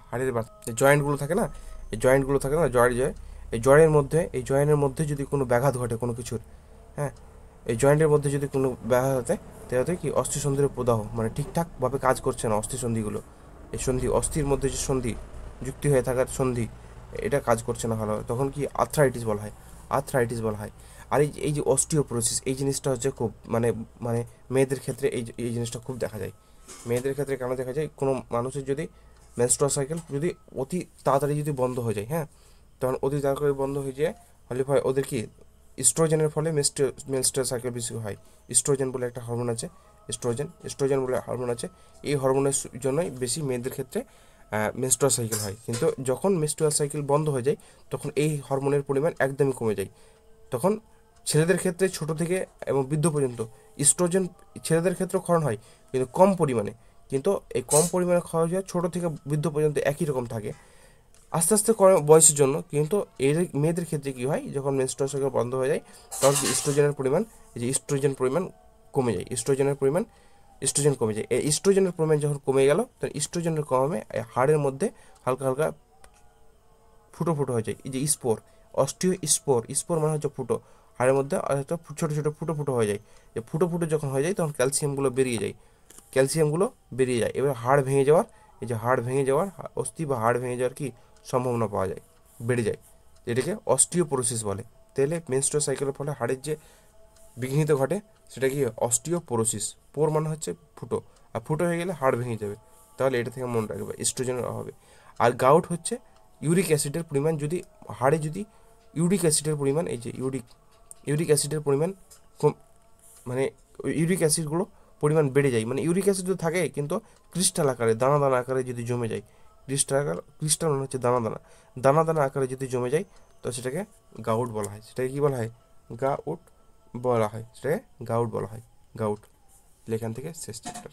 এই জয়েন্টগুলো থাকে না, এই জয়েন্টের মধ্যে যদি কোনো ব্যাঘাত ঘটে কোনো কিছুর, হ্যাঁ, এই জয়েন্টের মধ্যে যদি কোনো ব্যাঘাত ঘটে, তাহলে কি অস্থিসন্ধির প্রদাহ, মানে ঠিকঠাকভাবে কাজ করছে না অস্থিসন্ধিগুলো, এই সন্ধি অস্থির মধ্যে যে সন্ধি যুক্তি হয়ে থাকার সন্ধি, এটা কাজ করছে না ভালোভাবে, তখন কি আর্থ্রাইটিস বলা হয়। আর এই যে অস্টিওপোরোসিস, এই জিনিসটা হচ্ছে খুব মানে মানে মেয়েদের ক্ষেত্রে এই জিনিসটা খুব দেখা যায়। মেয়েদের ক্ষেত্রে কেন দেখা যায়, কোনো মানুষের যদি মেনস্ট্রুয়াল সাইকেল যদি অতি তাড়াতাড়ি যদি বন্ধ হয়ে যায়, হ্যাঁ, তখন অতি তাড়াতাড়ি বন্ধ হয়ে যায়, হলে হয় ওদের কি ইস্ট্রোজেনের ফলে মেনস্ট্রুয়াল সাইকেল বেশি হয়। ইস্ট্রোজেন বলে একটা হরমোন আছে, ইস্ট্রোজেন বলে হরমোন আছে, এই হরমোনের জন্যই বেশি মেয়েদের ক্ষেত্রে মেনস্ট্রুয়াল সাইকেল হয়। কিন্তু যখন মেনস্ট্রুয়াল সাইকেল বন্ধ হয়ে যায়, তখন এই হরমোনের পরিমাণ একদমই কমে যায়। তখন ছেলেদের ক্ষেত্রে ছোট থেকে এবং বৃদ্ধ পর্যন্ত ইস্ট্রোজেন ছেলেদের ক্ষেত্রেও ক্ষরণ হয়, কিন্তু কম পরিমাণে। কিন্তু এই কম পরিমাণে খাওয়া যায় ছোটো থেকে বৃদ্ধ পর্যন্ত একই রকম থাকে, আস্তে আস্তে করে বয়সের জন্য। কিন্তু এর মেয়েদের ক্ষেত্রে কী হয়, যখন মেনস্ট্রুয়াল সাইকেল বন্ধ হয়ে যায়, তখন কি ইস্ট্রোজেনের পরিমাণ, এই যে ইস্ট্রোজেন পরিমাণ কমে যায়, ইস্ট্রোজেন কমে যায়। এই ইস্ট্রোজেনের পরিমাণ যখন কমে গেল, তখন ইস্ট্রোজেনের কমে হাড়ের মধ্যে হালকা হালকা ফুটো ফুটো হয়ে যায়, এই যে স্পোর মানে হচ্ছে ফুটো, হাড়ের মধ্যে একটা ছোটো ছোটো ফুটো ফুটো হয়ে যায়। যে ফুটো ফুটো যখন হয়ে যায়, তখন ক্যালসিয়ামগুলো বেরিয়ে যায়। এবার হাড় ভেঙে যাওয়ার অস্থি বা হাড় ভেঙে যাওয়ার কি সম্ভাবনা পাওয়া যায়, বেড়ে যায়, এটাকে অস্টিওপোরোসিস বলে। তাহলে মেনস্ট্রুয়াল সাইকেলের ফলে হাড়ের যে বিঘ্নিত ঘটে, সেটা কি অস্টিওপোরোসিস। পোর মানে হচ্ছে ফুটো, আর ফুটো হয়ে গেলে হাড় ভেঙে যাবে। তাহলে এটা থেকে মনে রাখবে, ইস্ট্রোজেনের অভাবে। আর গাউট হচ্ছে ইউরিক অ্যাসিডের পরিমাণ যদি হাড়ে যদি ইউরিক অ্যাসিডের পরিমাণ, এই যে ইউরিক অ্যাসিডের পরিমাণ মানে ইউরিক অ্যাসিডগুলো পরিমাণ বেড়ে যায়, মানে ইউরিক অ্যাসিড তো থাকে কিন্তু ক্রিস্টাল আকারে, দানা দানা আকারে যদি জমে যায়, ক্রিস্টাল মানে হচ্ছে দানা দানা আকারে যদি জমে যায়, তো সেটাকে গাউট বলা হয়। সেটাকে কী বলা হয়? গাউট বলা হয়। গাউট। এখান থেকে শেষ চ্যাপ্টার।